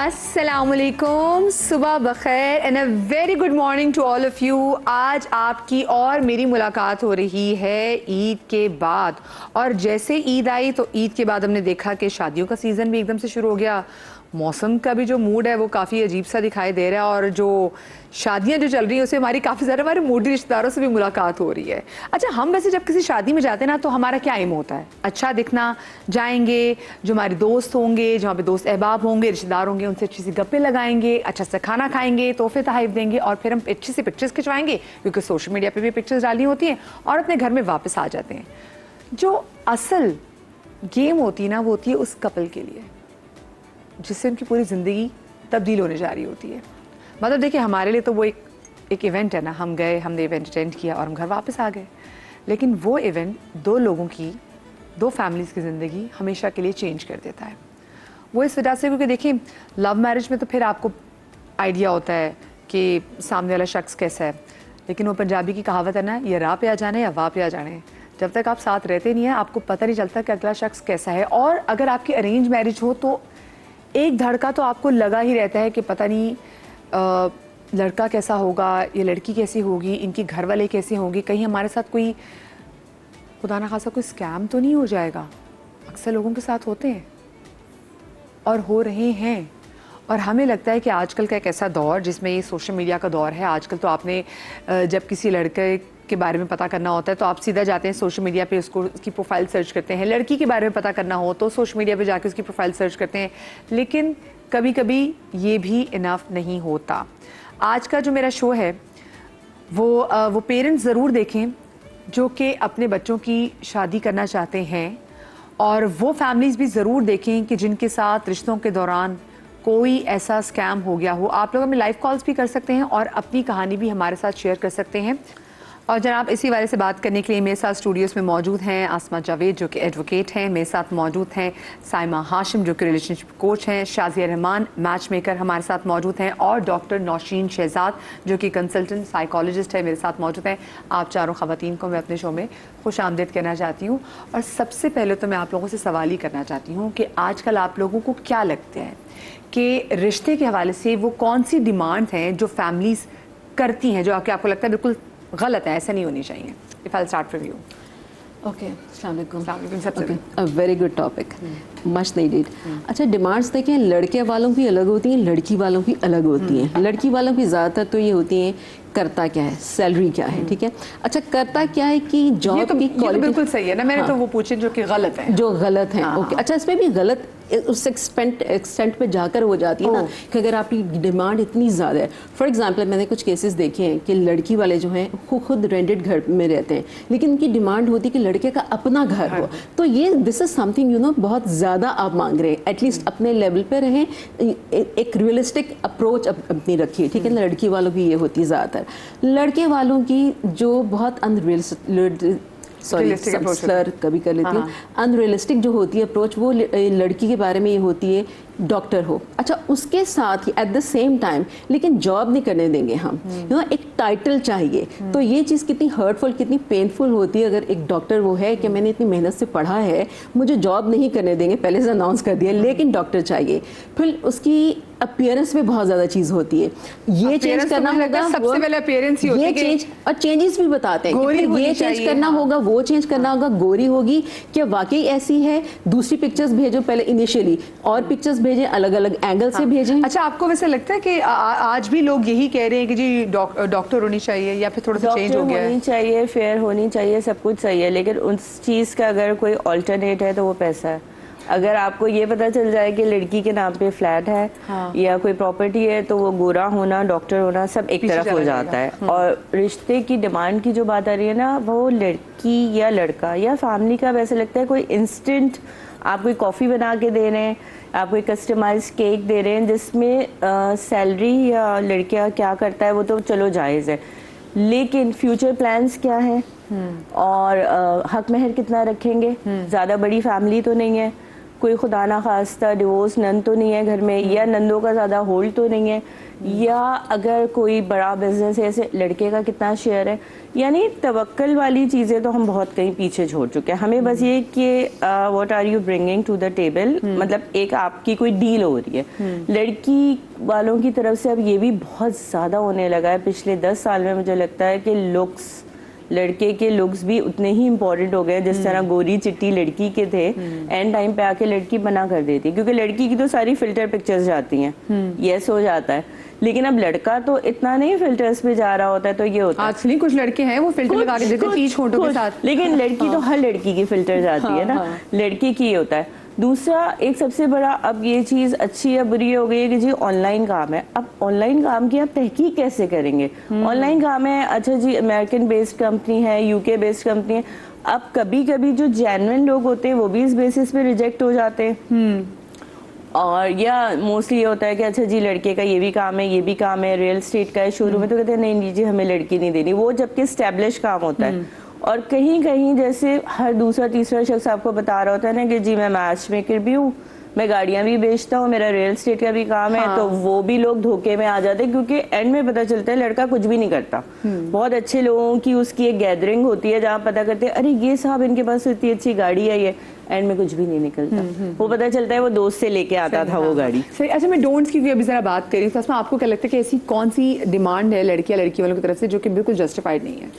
अस्सलामुअलैकुम, सुबह बखैर and a very good morning to all of you. आज आपकी और मेरी मुलाकात हो रही है ईद के बाद, और जैसे ईद आई तो ईद के बाद हमने देखा कि शादियों का सीज़न भी एकदम से शुरू हो गया। मौसम का भी जो मूड है वो काफ़ी अजीब सा दिखाई दे रहा है, और जो शादियां जो चल रही हैं उससे हमारी काफ़ी ज़्यादा हमारे मूडी रिश्तेदारों से भी मुलाकात हो रही है। अच्छा, हम वैसे जब किसी शादी में जाते हैं ना तो हमारा क्या एम होता है? अच्छा दिखना, जाएंगे, जो हमारे दोस्त होंगे, जहाँ पे दोस्त अहबाब होंगे, रिश्तेदार होंगे, उनसे अच्छी सी गप्पे लगाएंगे, अच्छा सा खाना खाएंगे, तोहफे तहफ़ देंगे, और फिर हम अच्छी सी पिक्चर्स खिंचवाएंगे क्योंकि सोशल मीडिया पर भी पिक्चर्स डालनी होती हैं, और अपने घर में वापस आ जाते हैं। जो असल गेम होती है ना वो होती है उस कपल के लिए जिससे उनकी पूरी ज़िंदगी तब्दील होने जा रही होती है। मतलब देखिए, हमारे लिए तो वो एक इवेंट है ना, हम गए, हमने इवेंट अटेंड किया और हम घर वापस आ गए, लेकिन वो इवेंट दो लोगों की, दो फैमिलीज़ की ज़िंदगी हमेशा के लिए चेंज कर देता है। वो इस वजह से क्योंकि देखिए, लव मैरिज में तो फिर आपको आइडिया होता है कि सामने वाला शख्स कैसा है, लेकिन वो पंजाबी की कहावत है ना, ये राह पे आ जाने या वाह पे आ जाने, जब तक आप साथ रहते नहीं हैं आपको पता नहीं चलता कि अगला शख्स कैसा है। और अगर आपकी अरेंज मैरिज हो तो एक धड़का तो आपको लगा ही रहता है कि पता नहीं लड़का कैसा होगा, ये लड़की कैसी होगी, इनके घर वाले कैसे होंगे, कहीं हमारे साथ कोई खुदा ना खासा कोई स्कैम तो नहीं हो जाएगा। अक्सर लोगों के साथ होते हैं और हो रहे हैं, और हमें लगता है कि आजकल का एक ऐसा दौर जिसमें ये सोशल मीडिया का दौर है। आजकल तो आपने जब किसी लड़के के बारे में पता करना होता है तो आप सीधा जाते हैं सोशल मीडिया पे, उसकी प्रोफाइल सर्च करते हैं। लड़की के बारे में पता करना हो तो सोशल मीडिया पे जाके उसकी प्रोफाइल सर्च करते हैं, लेकिन कभी कभी ये भी इनफ नहीं होता। आज का जो मेरा शो है वो पेरेंट्स ज़रूर देखें जो कि अपने बच्चों की शादी करना चाहते हैं, और वो फैमिलीज़ भी ज़रूर देखें कि जिनके साथ रिश्तों के दौरान कोई ऐसा स्कैम हो गया हो। आप लोग हमें लाइव कॉल्स भी कर सकते हैं और अपनी कहानी भी हमारे साथ शेयर कर सकते हैं। और जनाब, इसी बारे से बात करने के लिए मेरे साथ स्टूडियोज़ में मौजूद हैं आसमा जावेद जो कि एडवोकेट हैं, मेरे साथ मौजूद हैं साइमा हाशिम जो कि रिलेशनशिप कोच हैं, शाजिया रहमान मैच मेकर हमारे साथ मौजूद हैं, और डॉक्टर नौशीन शहजाद जो कि कंसल्टेंट साइकोलॉजिस्ट है मेरे साथ मौजूद हैं। आप चारों ख़वातीन को मैं अपने शो में खुश आमदीद कहना चाहती हूँ। और सबसे पहले तो मैं आप लोगों से सवाल ही करना चाहती हूँ कि आजकल आप लोगों को क्या लगता है कि रिश्ते के हवाले से वो कौन सी डिमांड्स हैं जो फैमिलीज़ करती हैं जो आपको लगता है बिल्कुल गलत है, ऐसा नहीं होनी चाहिए? If I start from you. Okay, अस्सलाम वालेकुम। सबसे अ very good topic, much needed. अच्छा, डिमांड्स देखें, लड़के वालों की अलग होती हैं, लड़की वालों की अलग होती हैं। लड़की वालों की ज़्यादातर तो ये होती हैं करता क्या है, सैलरी क्या है, ठीक है। अच्छा, करता क्या है कि जॉब की क्वालिटी बिल्कुल सही है ना, मैंने तो वो पूछे जो कि गलत है, जो गलत है। ओके, अच्छा, इसमें भी गलत उस एक्सटेंट पे जाकर हो जाती है ना कि अगर आपकी डिमांड इतनी ज़्यादा है। फॉर एग्जांपल, मैंने कुछ केसेस देखे हैं कि लड़की वाले जो हैं वो खुद रेंटेड घर में रहते हैं, लेकिन उनकी डिमांड होती है कि लड़के का अपना घर हो। तो ये दिस इज समथिंग बहुत ज़्यादा आप मांग रहे हैं। एटलीस्ट अपने लेवल पे रहें, एक रियलिस्टिक अप्रोच अपनी रखिए, ठीक है ना। लड़की वालों की ये होती है ज़्यादातर। लड़के वालों की जो बहुत अनरियलिस्टिक, स्लर कभी कर लेती हूँ, अनरियलिस्टिक जो होती है अप्रोच, वो लड़की के बारे में ये होती है डॉक्टर हो। अच्छा, उसके साथ ही एट द सेम टाइम लेकिन जॉब नहीं करने देंगे हम, एक टाइटल चाहिए। तो ये चीज़ कितनी हर्टफुल, कितनी पेनफुल होती है अगर एक डॉक्टर वो है कि मैंने इतनी मेहनत से पढ़ा है, मुझे जॉब नहीं करने देंगे, पहले से अनाउंस कर दिया, लेकिन डॉक्टर चाहिए। फिर उसकी अपीयरेंस में बहुत ज़्यादा चीज़ होती है, ये चेंज करना होगा, सबसे पहले अपीयरेंस ही होती है, ये चेंज, और चेंजेस भी बताते हैं कि ये चेंज करना होगा, वो चेंज करना होगा, गोरी होगी क्या वाकई ऐसी है, दूसरी पिक्चर्स भेजो पहले इनिशियली, और पिक्चर्स भेजें, अलग अलग एंगल से भेजें। अच्छा, आपको वैसे लगता है कि आज भी लोग यही कह रहे हैं कि जी डॉक्टर होनी चाहिए, या फिर थोड़ा सा चेंज हो गया है? होनी चाहिए, फेयर होनी चाहिए, सब कुछ सही है, लेकिन उस चीज़ का अगर कोई ऑल्टरनेट है तो वो पैसा है। अगर आपको ये पता चल जाए कि लड़की के नाम पे फ्लैट है या कोई प्रॉपर्टी है, तो वो गोरा होना, डॉक्टर होना सब एक तरफ हो जाता है। और रिश्ते की डिमांड की जो बात आ रही है ना, वो लड़की या लड़का या फैमिली का वैसे लगता है कोई इंस्टेंट, आप कोई कॉफ़ी बना के दे रहे हैं, आप कोई कस्टमाइज केक दे रहे हैं जिसमें सैलरी या लड़का क्या करता है वो तो चलो जायज़ है, लेकिन फ्यूचर प्लान्स क्या है और हक महर कितना रखेंगे, ज़्यादा बड़ी फैमिली तो नहीं है, कोई खुदा ना खास्ता डिवोर्स नंद तो नहीं है घर में, या नंदों का ज़्यादा होल्ड तो नहीं है, या अगर कोई बड़ा बिजनेस है, ऐसे लड़के का कितना शेयर है, यानी तवक्कल वाली चीज़ें तो हम बहुत कहीं पीछे छोड़ चुके हैं। हमें बस ये कि what are you bringing to the table, मतलब एक आपकी कोई डील हो रही है। लड़की वालों की तरफ से अब ये भी बहुत ज़्यादा होने लगा है पिछले 10 साल में। मुझे लगता है कि लुक्स, लड़के के लुक्स भी उतने ही इम्पोर्टेंट हो गए जिस तरह गोरी चिट्टी लड़की के थे, एंड टाइम पे आके लड़की बना कर देती, क्योंकि लड़की की तो सारी फिल्टर पिक्चर्स जाती हैं, यस हो जाता है। लेकिन अब लड़का तो इतना नहीं फिल्टर्स पे जा रहा होता है, तो ये होता है एक्चुअली कुछ लड़के हैं वो फिल्टर लगा के देते हैं पीछ होठों के साथ, लेकिन लड़की तो हर लड़की की फिल्टर जाती है ना, लड़के की ये होता है। दूसरा एक सबसे बड़ा अब ये चीज़ अच्छी या बुरी हो गई है कि जी ऑनलाइन काम है। अब ऑनलाइन काम की आप तहकीक कैसे करेंगे? ऑनलाइन काम है, अच्छा जी अमेरिकन बेस्ड कंपनी है, यूके बेस्ड कंपनी है। अब कभी कभी जो जेन्युइन लोग होते हैं वो भी इस बेसिस पे रिजेक्ट हो जाते हैं, और या मोस्टली ये होता है कि अच्छा जी लड़के का ये भी काम है, ये भी काम है, रियल एस्टेट का है, शोरूम में, तो कहते हैं नहीं जी हमें लड़की नहीं देनी, वो जबकि स्टैब्लिश काम होता है। और कहीं कहीं जैसे हर दूसरा तीसरा शख्स आपको बता रहा होता है ना कि जी मैं मैच मेकर भी हूँ, मैं गाड़ियाँ भी बेचता हूँ, मेरा रियल एस्टेट का भी काम है, तो वो भी लोग धोखे में आ जाते हैं, क्योंकि एंड में पता चलता है लड़का कुछ भी नहीं करता। बहुत अच्छे लोगों की उसकी एक गैदरिंग होती है जहाँ पता करते हैं अरे ये साहब इनके पास इतनी अच्छी गाड़ी है, ये एंड में कुछ भी नहीं निकलता। वो पता चलता है वो दोस्त से लेके आता था वो गाड़ी। सही। अच्छा मैं डोंट्स की अभी जरा बात करी तो उसमें आपको क्या लगता है कि ऐसी कौन सी डिमांड है लड़की या लड़की वालों की तरफ से जो कि बिल्कुल जस्टिफाइड नहीं है?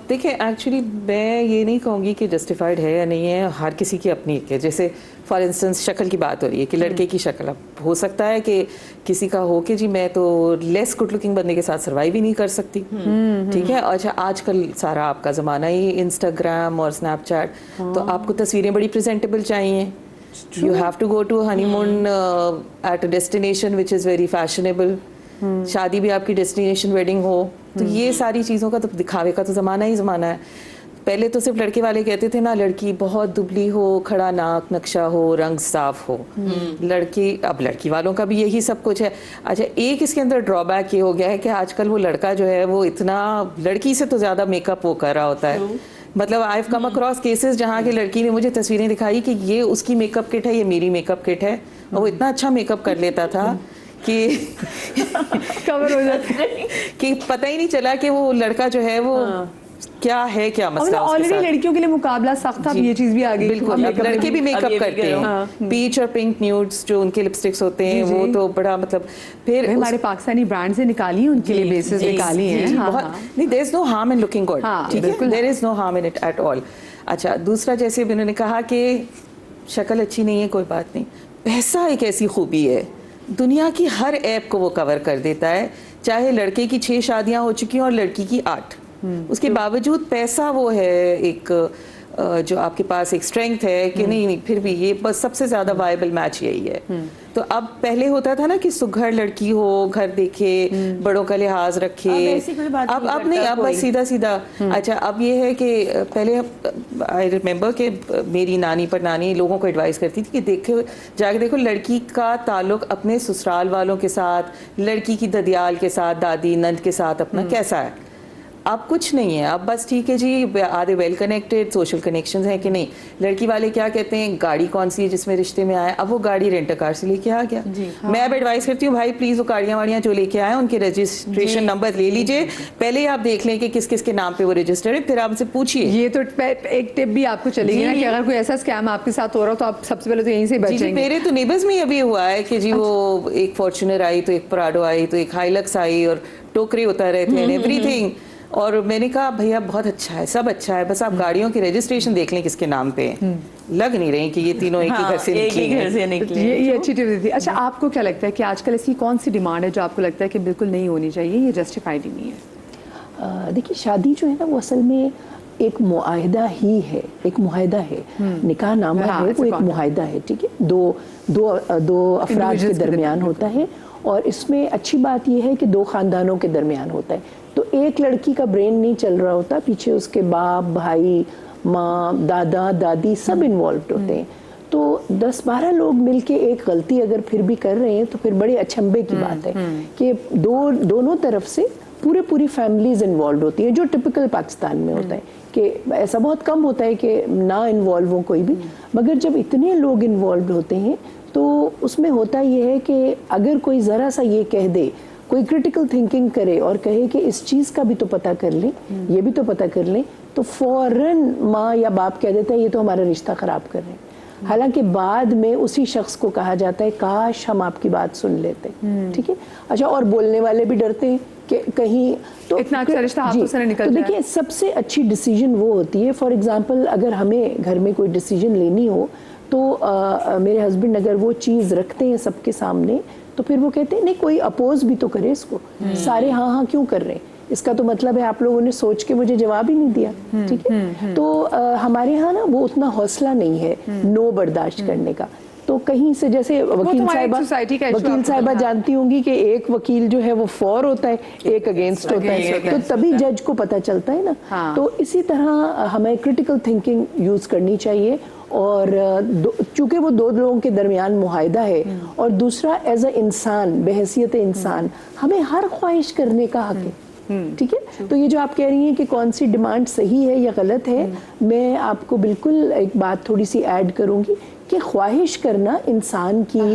देखिए एक्चुअली मैं ये नहीं कहूँगी कि जस्टिफाइड है या नहीं है, हर किसी की अपनी एक है। जैसे फॉर इंस्टेंस शक्ल की बात हो रही है कि लड़के की शक्ल, अब हो सकता है कि किसी का हो कि जी मैं तो लेस गुड लुकिंग बंदे के साथ सर्वाइव ही नहीं कर सकती, ठीक है। अच्छा आजकल सारा आपका ज़माना ही इंस्टाग्राम और स्नैपचैट, तो आपको तस्वीरें बड़ी प्रेजेंटेबल चाहिए। You have to go to honeymoon at a destination which is very fashionable, शादी भी आपकी डेस्टिनेशन वेडिंग हो, तो ये सारी चीज़ों का तो दिखावे का तो ज़माना ही ज़माना है। पहले तो सिर्फ लड़के वाले कहते थे ना लड़की बहुत दुबली हो, खड़ा नाक नक्शा हो, रंग साफ हो, लड़की, अब लड़की वालों का भी यही सब कुछ है। अच्छा एक इसके अंदर ड्रॉबैक ये हो गया है कि आजकल वो लड़का जो है वो इतना लड़की से तो ज़्यादा मेकअप वो कर रहा होता है। मतलब I have come across cases जहाँ की लड़की ने मुझे तस्वीरें दिखाई कि ये उसकी मेकअप किट है, ये मेरी मेकअप किट है, और वो इतना अच्छा मेकअप कर लेता था कि कवर हो जाता है कि पता ही नहीं चला कि वो लड़का जो है वो क्या है, क्या मसला उसके ऑलरेडी साथ। लड़कियों के लिए मुकाबला सख्त, अब ये चीज भी आ गई। बिल्कुल, अब लड़के भी मेकअप करते हैं, पीच और पिंक न्यूड्स जो उनके लिपस्टिक्स होते हैं वो तो बड़ा मतलब फिर हमारे पाकिस्तानी ब्रांड से निकाली उनके लिए बेसिस निकाली है। बहुत नहीं, there is no harm in looking good, ठीक है, there is no harm in it at all. अच्छा दूसरा जैसे उन्होंने कहा कि शक्ल अच्छी नहीं है कोई बात नहीं, पैसा एक ऐसी खूबी है दुनिया की हर ऐप को वो कवर कर देता है, चाहे लड़के की 6 शादियां हो चुकी हैं और लड़की की 8, उसके बावजूद पैसा वो है एक जो आपके पास एक स्ट्रेंथ है कि नहीं फिर भी ये बस सबसे ज्यादा वायबल मैच यही है। तो अब पहले होता था ना कि सुघड़ लड़की हो, घर देखे, बड़ों का लिहाज रखे, अब नहीं, अब बस सीधा सीधा। अच्छा अब ये है कि पहले आई रिमेम्बर कि मेरी नानी पर नानी लोगों को एडवाइस करती थी कि देखो जाके देखो लड़की का ताल्लुक अपने ससुराल वालों के साथ, लड़की की ददियाल के साथ, दादी नंद के साथ अपना कैसा है। अब कुछ नहीं है, अब बस ठीक है जी आधे वेल कनेक्टेड सोशल कनेक्शंस हैं कि नहीं, लड़की वाले क्या कहते हैं गाड़ी कौन सी है जिसमें रिश्ते में आए, अब वो गाड़ी रेंटर कार से लेके आ गया। मैं अब एडवाइस करती हूँ भाई प्लीज वो गाड़ियाँ वाड़ियाँ जो लेके आए उनके रजिस्ट्रेशन नंबर ले लीजिए, पहले ही आप देख लें कि किस किस के नाम पे वो रजिस्टर्ड है, फिर आप उनसे पूछिए। ये तो एक टिप भी आपको चलेगी ना कि अगर कोई ऐसा स्कैम आपके साथ हो रहा हो तो आप सबसे पहले तो यहीं से बचेंगे। मेरे तो नेबर्स में अभी हुआ है कि जी वो एक फॉर्च्यूनर आई तो एक पराडो आई तो एक हाइलक्स आई और टोकरी होता रहते हैं एवरीथिंग, और मैंने कहा भैया बहुत अच्छा है, सब अच्छा है, बस आप गाड़ियों की रजिस्ट्रेशन देख लें किसके नाम पे लग नहीं रही कि ये तीनों एक ही घर से निकली हैं। ये अच्छी टिप थी। अच्छा आपको क्या लगता है कि आजकल ऐसी कौन सी डिमांड है जो आपको लगता है कि बिल्कुल नहीं होनी चाहिए, ये जस्टिफाइड ही नहीं है? देखिए शादी जो है ना वो असल में एक मुआहिदा ही है, एक मुआहिदा है, निकाह नामा है वो एक मुआहिदा है, ठीक है, दो अफराद के दरमियान होता है, और इसमें अच्छी बात यह है कि 2 खानदानों के दरमियान होता है। तो एक लड़की का ब्रेन नहीं चल रहा होता, पीछे उसके बाप भाई माँ दादा दादी सब इन्वॉल्व होते हैं। तो 10-12 लोग मिलके एक गलती अगर फिर भी कर रहे हैं तो फिर बड़े अचंभे की बात है कि दोनों तरफ से पूरी फैमिलीज इन्वॉल्व होती है, जो टिपिकल पाकिस्तान में होता है कि ऐसा बहुत कम होता है कि ना इन्वॉल्व हो कोई भी, मगर जब इतने लोग इन्वॉल्व होते हैं तो उसमें होता ये है कि अगर कोई ज़रा सा ये कह दे, कोई क्रिटिकल थिंकिंग करे और कहे कि इस चीज़ का भी तो पता कर लें, ये भी तो पता कर लें, तो फ़ौरन माँ या बाप कह देता है ये तो हमारा रिश्ता ख़राब कर रहे हैं। हालांकि बाद में उसी शख्स को कहा जाता है काश हम आपकी बात सुन लेते, ठीक है। अच्छा, और बोलने वाले भी डरते हैं कि कहीं तो इतना अच्छा रिश्ता हाथों से निकल तो जाए। देखिए, सबसे अच्छी डिसीजन वो होती है, फॉर एग्जांपल अगर हमें घर में कोई डिसीजन लेनी हो तो मेरे हस्बैंड अगर वो चीज़ रखते हैं सबके सामने तो फिर वो कहते हैं नहीं कोई अपोज भी तो करे इसको, सारे हाँ हाँ क्यों कर रहे हैं, इसका तो मतलब है आप लोगों ने सोच के मुझे जवाब ही नहीं दिया, ठीक है। तो हमारे यहाँ ना वो उतना हौसला नहीं है नो बर्दाश्त करने का। तो कहीं से जैसे वकील साहिबा जानती होंगी कि एक वकील जो है वो फॉर होता है, एक अगेंस्ट होता है, तो तभी जज को पता चलता है ना। हाँ। तो इसी तरह हमें क्रिटिकल थिंकिंग यूज करनी चाहिए, और चूंकि वो दो लोगों के दरमियान मुआहदा है, और दूसरा एज अ इंसान, बहैसियत इंसान हमें हर ख्वाहिश करने का हक है, ठीक है। तो ये जो आप कह रही हैं कि कौन सी डिमांड सही है या गलत है, मैं आपको बिल्कुल एक बात थोड़ी सी ऐड करूंगी कि ख्वाहिश करना इंसान की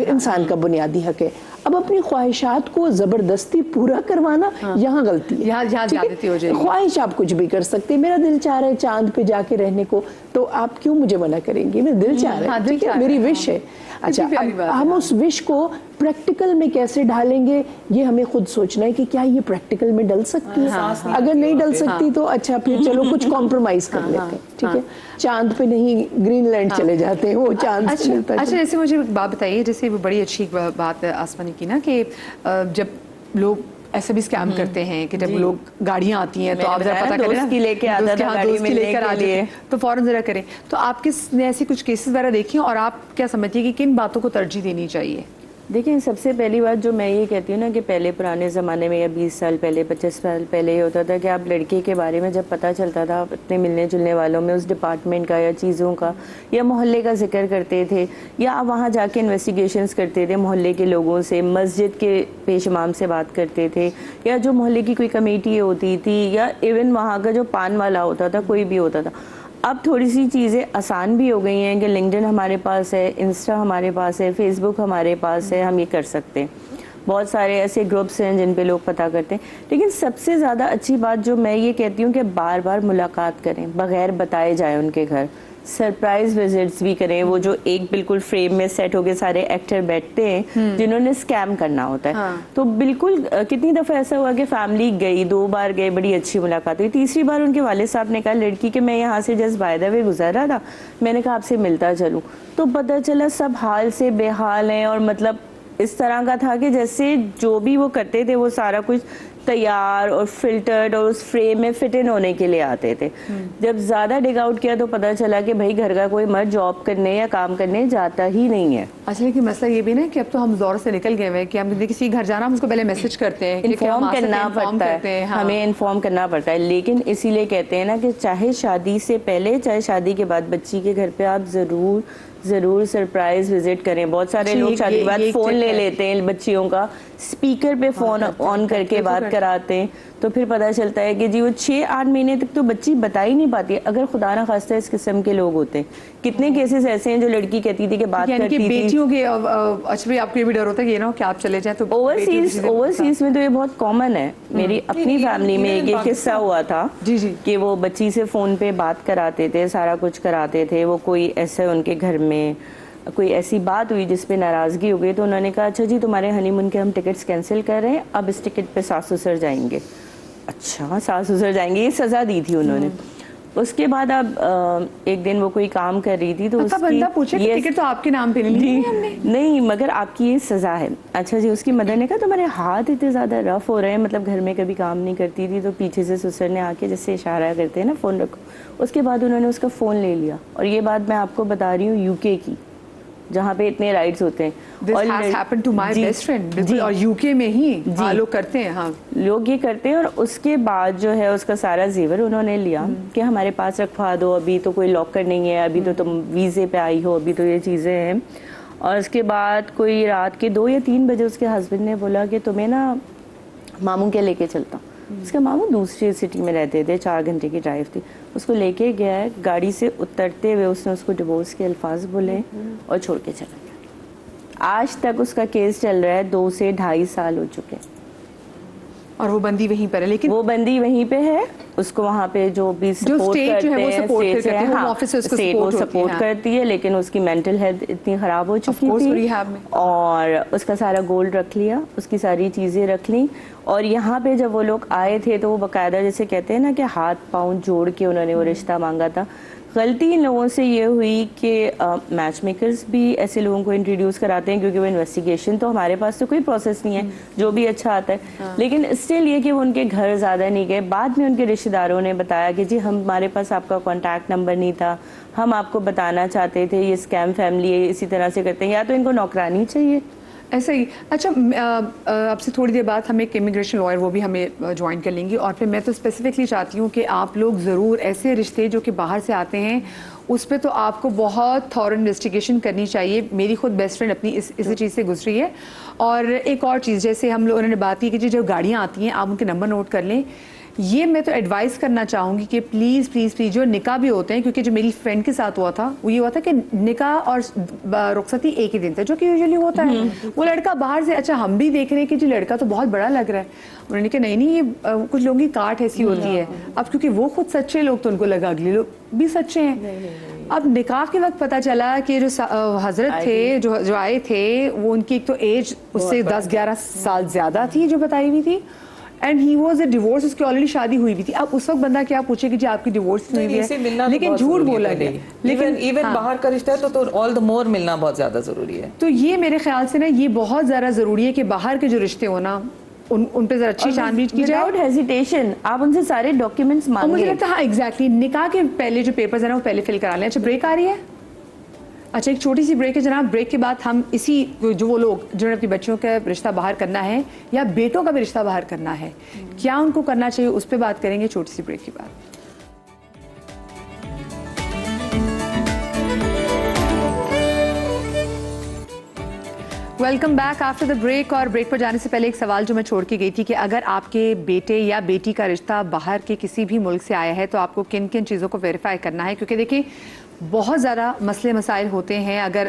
इंसान का बुनियादी हक है। अब अपनी ख्वाहिशात को जबरदस्ती पूरा करवाना यहाँ गलती है, यहाँ ज्यादती हो जाएगी। ख्वाहिश आप कुछ भी कर सकते हैं, मेरा दिल चाह रहा है चांद पे जाके रहने को, तो आप क्यों मुझे मना करेंगे, मेरा दिल चाह रहा है, ठीक है, मेरी विश है। अच्छा, अब हम उस विश को प्रैक्टिकल में कैसे ढालेंगे ये हमें खुद सोचना है कि क्या ये प्रैक्टिकल में डल सकती है। अगर नहीं डल सकती तो अच्छा फिर चलो कुछ कॉम्प्रोमाइज कर लेते हैं, ठीक है। चांद पे नहीं, ग्रीनलैंड चले जाते हैं, वो चांद से मिलता है। अच्छा, जैसे मुझे एक बात बताइए, जैसे वो बड़ी अच्छी बात है आसमानी की ना, कि जब लोग ऐसे भी स्कैम करते हैं कि जब लोग गाड़ियां आती हैं तो आप जरा पता करें ना, की लेके आता था गाड़ी में लेकर आ लिए, तो फौरन जरा करें। तो आप किसने ऐसी कुछ केसेस वगैरह देखी और आप क्या समझिए कि किन बातों को तरजीह देनी चाहिए? देखिए, सबसे पहली बात जो मैं ये कहती हूँ ना कि पहले पुराने ज़माने में या 20 साल पहले, 25 साल पहले ये होता था कि आप लड़के के बारे में जब पता चलता था अपने मिलने जुलने वालों में उस डिपार्टमेंट का या चीज़ों का या मोहल्ले का जिक्र करते थे, या आप वहाँ जाके इन्वेस्टिगेशंस करते थे मोहल्ले के लोगों से, मस्जिद के पेश इमाम से बात करते थे, या जो मोहल्ले की कोई कमेटी होती थी, या इवन वहाँ का जो पान वाला होता था, कोई भी होता था। अब थोड़ी सी चीज़ें आसान भी हो गई हैं कि लिंक्डइन हमारे पास है, इंस्टा हमारे पास है, फेसबुक हमारे पास है, हम ये कर सकते हैं। बहुत सारे ऐसे ग्रुप्स हैं जिन पे लोग पता करते हैं। लेकिन सबसे ज़्यादा अच्छी बात जो मैं ये कहती हूँ कि बार बार मुलाकात करें, बग़ैर बताए जाए उनके घर, सरप्राइज विजिट्स भी करें। वो जो एक बिल्कुल फ्रेम में सेट होके सारे एक्टर बैठते हैं जिन्होंने स्कैम करना होता है, तो बिल्कुल कितनी दफ़ा ऐसा हुआ कि फैमिली गई, 2 बार गए, बड़ी अच्छी मुलाकात हुई, तीसरी बार उनके वाले साहब ने कहा लड़की के मैं यहाँ से जस्ट बाय द वे गुजर रहा था, मैंने कहा आपसे मिलता चलूँ, तो पता चला सब हाल से बेहाल हैं, और मतलब इस तरह का था कि जैसे जो भी वो करते थे वो सारा कुछ तैयार और फिल्टर्ड और उस फ्रेम में फिट इन होने के लिए आते थे। जब ज़्यादा डिग आउट किया तो पता चला कि भाई घर का कोई मर्द जॉब करने या काम करने जाता ही नहीं है। अच्छा, लेकिन मसला ये भी ना कि अब तो हम दौर से निकल गए हैं कि हम किसी घर जाना हम उसको पहले मैसेज करते हैं, इन्फॉर्म करना पड़ता है, हमें इन्फॉर्म करना पड़ता है। लेकिन इसीलिए कहते हैं ना कि चाहे शादी से पहले चाहे शादी के बाद बच्ची के घर पे आप ज़रूर सरप्राइज विजिट करें। बहुत सारे लोग शादी के बाद फ़ोन ले लेते हैं बच्चियों का, स्पीकर पे फ़ोन ऑन करके बात कराते हैं, तो फिर पता चलता है कि जी वो 6-8 महीने तक तो बच्ची बता ही नहीं पाती है, अगर खुदा ना खास्ता इस किस्म के लोग होते हैं। कितने केसेस ऐसे हैं जो लड़की कहती थी कि बात करती थी, बेटियों के अच्छा भी आपको ये भी डर होता है कि ये ना कि आप चले जाएं तो ओवरसीज में तो ये बहुत कॉमन है। मेरी अपनी फैमिली में एक किस्सा हुआ था कि वो बच्ची से फ़ोन पे बात कराते थे, सारा कुछ कराते थे, वो कोई ऐसे उनके घर में कोई ऐसी बात हुई जिस पे नाराज़गी हो गई, तो उन्होंने कहा अच्छा जी तुम्हारे हनीमून के हम टिकट्स कैंसिल कर रहे हैं, अब इस टिकट पे सास ससुर जाएंगे। अच्छा, सास ससुर जाएंगे, ये सज़ा दी थी उन्होंने। उसके बाद अब एक दिन वो कोई काम कर रही थी तो उसकी बंदा पूछे कि टिकट तो आपके नाम पे नहीं, मगर आपकी ये सज़ा है। अच्छा जी, उसकी मदर ने कहा तुम्हारे हाथ इतने ज़्यादा रफ हो रहे हैं, मतलब घर में कभी काम नहीं करती थी, तो पीछे से ससुर ने आके जैसे इशारा करते हैं ना फ़ोन रखो, उसके बाद उन्होंने उसका फ़ोन ले लिया। और ये बात मैं आपको बता रही हूँ यूके की, जहाँ पे इतने राइट्स होते हैं। This has happened to my best friend, और यूके में ही लोग करते हैं। हाँ, लोग ये करते हैं। और उसके बाद जो है उसका सारा जेवर उन्होंने लिया कि हमारे पास रखवा दो, अभी तो कोई लॉकर नहीं है, अभी तो तुम वीज़े पे आई हो, अभी तो ये चीज़ें हैं। और उसके बाद कोई रात के 2 या 3 बजे उसके हस्बैंड ने बोला कि तुम्हें ना मामू के लेके चलता हूँ। उसका मामा दूसरी सिटी में रहते थे, 4 घंटे की ड्राइव थी। उसको लेके गया है, गाड़ी से उतरते हुए उसने उसको डिवोर्स के अल्फाज बोले और छोड़ के चला गया। आज तक उसका केस चल रहा है, 2 से 2.5 साल हो चुके हैं और वो बंदी वहीं पर है। लेकिन वो बंदी वहीं पे है, उसको वहाँ पे जो भी सपोर्ट स्टेट जो है वो सपोर्ट करती है, होम ऑफिस से उसको स्टेट वो सपोर्ट सपोर्ट करती है, लेकिन उसकी मेंटल हेल्थ इतनी खराब हो चुकी course, थी rehab में। और उसका सारा गोल्ड रख लिया, उसकी सारी चीज़ें रख ली। और यहाँ पे जब वो लोग आए थे तो वो बाकायदा जैसे कहते हैं ना कि हाथ पाँव जोड़ के उन्होंने वो रिश्ता मांगा था। गलती इन लोगों से ये हुई कि मैच मेकर्स भी ऐसे लोगों को इंट्रोड्यूस कराते हैं, क्योंकि वो इन्वेस्टिगेशन तो हमारे पास तो कोई प्रोसेस नहीं है, जो भी अच्छा आता है। लेकिन स्टिल ये कि वो उनके घर ज़्यादा नहीं गए। बाद में उनके रिश्तेदारों ने बताया कि जी हमारे पास आपका कॉन्टैक्ट नंबर नहीं था, हम आपको बताना चाहते थे ये स्कैम फैमिली है, इसी तरह से करते हैं, या तो इनको नौकरानी चाहिए। ऐसा ही। अच्छा, आपसे थोड़ी देर बाद हम एक इमिग्रेशन लॉयर वो भी हमें ज्वाइन कर लेंगी, और फिर मैं तो स्पेसिफिकली चाहती हूँ कि आप लोग ज़रूर ऐसे रिश्ते जो कि बाहर से आते हैं उस पर तो आपको बहुत थॉर इन्वेस्टिगेशन करनी चाहिए। मेरी खुद बेस्ट फ्रेंड अपनी इसी चीज़ से गुजरी है। और एक और चीज़, जैसे हम लोगों ने बात की कि जो गाड़ियाँ आती हैं आप उनके नंबर नोट कर लें। ये मैं तो एडवाइस करना चाहूँगी कि प्लीज़ प्लीज़ प्लीज़ जो निकाह भी होते हैं, क्योंकि जो मेरी फ्रेंड के साथ हुआ था वो ये हुआ था कि निकाह और रुखसती एक ही दिन था, जो कि यूजुअली होता है। वो लड़का बाहर से, अच्छा हम भी देख रहे हैं कि जो लड़का तो बहुत बड़ा लग रहा है, उन्होंने कहा नहीं नहीं ये कुछ लोगों की काट ऐसी होती है। अब क्योंकि वो खुद सच्चे लोग तो उनको लगा अगले लोग भी सच्चे हैं। अब निकाह के वक्त पता चला कि जो हजरत थे जो आए थे वो उनकी एक तो एज उससे 10-11 साल ज़्यादा थी जो बताई हुई थी, and he was a divorce, उसकी ऑलरेडी शादी हुई भी थी। अब उस वक्त बंदा क्या पूछे कि जी आपकी डिवोर्स हुई है, लेकिन झूठ बोला गया। लेकिन इवन बाहर का रिश्ता है तो ऑल द मोर मिलना बहुत ज्यादा जरूरी है। तो ये मेरे ख्याल से ना ये बहुत ज़्यादा ज़रूरी है कि बाहर के जो रिश्ते हो ना उन पे जरा अच्छी छानबीन की जाए। विदाउट हेजिटेशन आप उनसे सारे डॉक्यूमेंट्स और मुझे मांगिए। लगता है हाँ एग्जैक्टली, निकाह के पहले जो पेपर्स है ना वो पहले फिल करा लें। अच्छा ब्रेक आ रही है, अच्छा एक छोटी सी ब्रेक है जनाब। ब्रेक के बाद हम इसी जो वो लोग जिन्होंने अपनी बच्चियों का रिश्ता बाहर करना है या बेटों का भी रिश्ता बाहर करना है, क्या उनको करना चाहिए, उस पर बात करेंगे छोटी सी ब्रेक के बाद। Welcome back after the break. और ब्रेक पर जाने से पहले एक सवाल जो मैं छोड़ के गई थी कि अगर आपके बेटे या बेटी का रिश्ता बाहर के किसी भी मुल्क से आया है तो आपको किन किन चीज़ों को वेरीफाई करना है, क्योंकि देखिए बहुत ज़्यादा मसले मसाइल होते हैं। अगर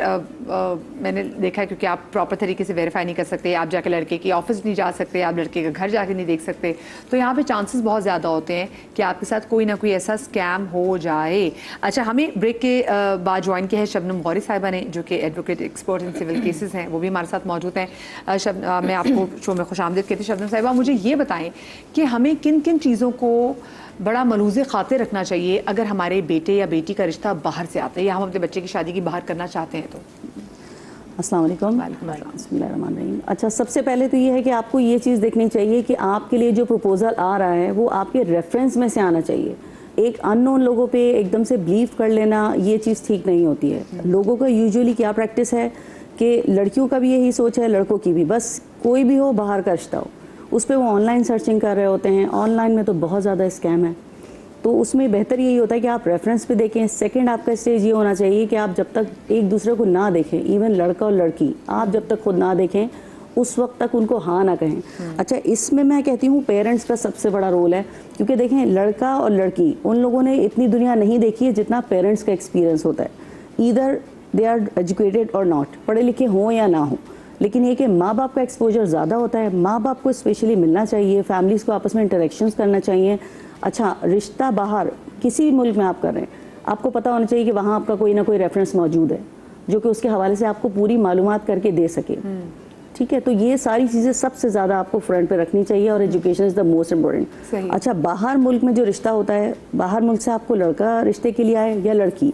मैंने देखा है क्योंकि आप प्रॉपर तरीके से वेरीफाई नहीं कर सकते, आप जाके लड़के की ऑफिस नहीं जा सकते, आप लड़के का घर जाके नहीं देख सकते, तो यहाँ पे चांसेस बहुत ज़्यादा होते हैं कि आपके साथ कोई ना कोई ऐसा स्कैम हो जाए। अच्छा, हमें ब्रेक के बाद ज्वाइन किया है शबनम गौरी साहिबा ने, जो कि advocate expert in civil cases हैं, वो भी हमारे साथ मौजूद हैं। मैं आपको शो में खुशामदीद कहती हूँ। शबनम साहिबा, मुझे ये बताएं कि हमें किन किन चीज़ों को बड़ा मलूज़े खातिर रखना चाहिए अगर हमारे बेटे या बेटी का रिश्ता बाहर से आता है या हम अपने बच्चे की शादी की बाहर करना चाहते हैं तो। अस्सलाम वालेकुम। बिस्मिल्लाहिर्रहमानिर्रहीम। अच्छा, सबसे पहले तो ये है कि आपको ये चीज़ देखनी चाहिए कि आपके लिए जो प्रपोज़ल आ रहा है वो आपके रेफरेंस में से आना चाहिए। एक अननोन लोगों पे एकदम से बिलीव कर लेना ये चीज़ ठीक नहीं होती है। लोगों का यूजुअली क्या प्रैक्टिस है कि लड़कियों का भी यही सोच है, लड़कों की भी, बस कोई भी हो बाहर का रिश्ता हो उस पर वो ऑनलाइन सर्चिंग कर रहे होते हैं। ऑनलाइन में तो बहुत ज़्यादा स्कैम है, तो उसमें बेहतर यही होता है कि आप रेफरेंस पे देखें। सेकंड, आपका स्टेज ये होना चाहिए कि आप जब तक एक दूसरे को ना देखें, इवन लड़का और लड़की, आप जब तक खुद ना देखें उस वक्त तक उनको हाँ ना कहें। अच्छा, इसमें मैं कहती हूँ पेरेंट्स का सबसे बड़ा रोल है, क्योंकि देखें लड़का और लड़की उन लोगों ने इतनी दुनिया नहीं देखी है जितना पेरेंट्स का एक्सपीरियंस होता है। ईदर दे आर एजुकेटेड और नॉट, पढ़े लिखे हों या ना हों, लेकिन ये कि माँ बाप का एक्सपोजर ज़्यादा होता है। माँ बाप को स्पेशली मिलना चाहिए, फैमिलीज़ को आपस में इंटरेक्शंस करना चाहिए। अच्छा, रिश्ता बाहर किसी भी मुल्क में आप कर रहे हैं, आपको पता होना चाहिए कि वहाँ आपका कोई ना कोई रेफरेंस मौजूद है जो कि उसके हवाले से आपको पूरी मालूमात करके दे सके। ठीक है, तो ये सारी चीज़ें सबसे ज़्यादा आपको फ्रंट पे रखनी चाहिए और education is the most important. अच्छा, बाहर मुल्क में जो रिश्ता होता है, बाहर मुल्क से आपको लड़का रिश्ते के लिए आए या लड़की,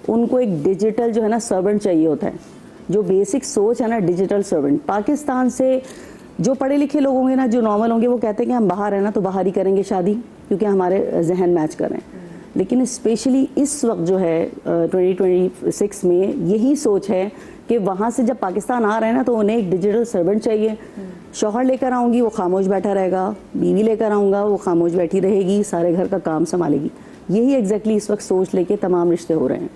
उनको एक डिजिटल जो है ना सर्वेंट चाहिए होता है। जो बेसिक सोच है ना डिजिटल सर्वेंट। पाकिस्तान से जो पढ़े लिखे लोग होंगे ना, जो नॉर्मल होंगे, वो कहते हैं कि हम बाहर हैं ना तो बाहर ही करेंगे शादी, क्योंकि हमारे जहन मैच कर रहे हैं। लेकिन स्पेशली इस वक्त जो है 2026 में यही सोच है कि वहाँ से जब पाकिस्तान आ रहे हैं ना तो उन्हें एक डिजिटल सर्वेंट चाहिए। शौहर लेकर आऊँगी वो खामोश बैठा रहेगा, बीवी लेकर आऊँगा वो खामोश बैठी रहेगी, सारे घर का काम संभालेगी। यही एग्जैक्टली इस वक्त सोच लेके तमाम रिश्ते हो रहे हैं।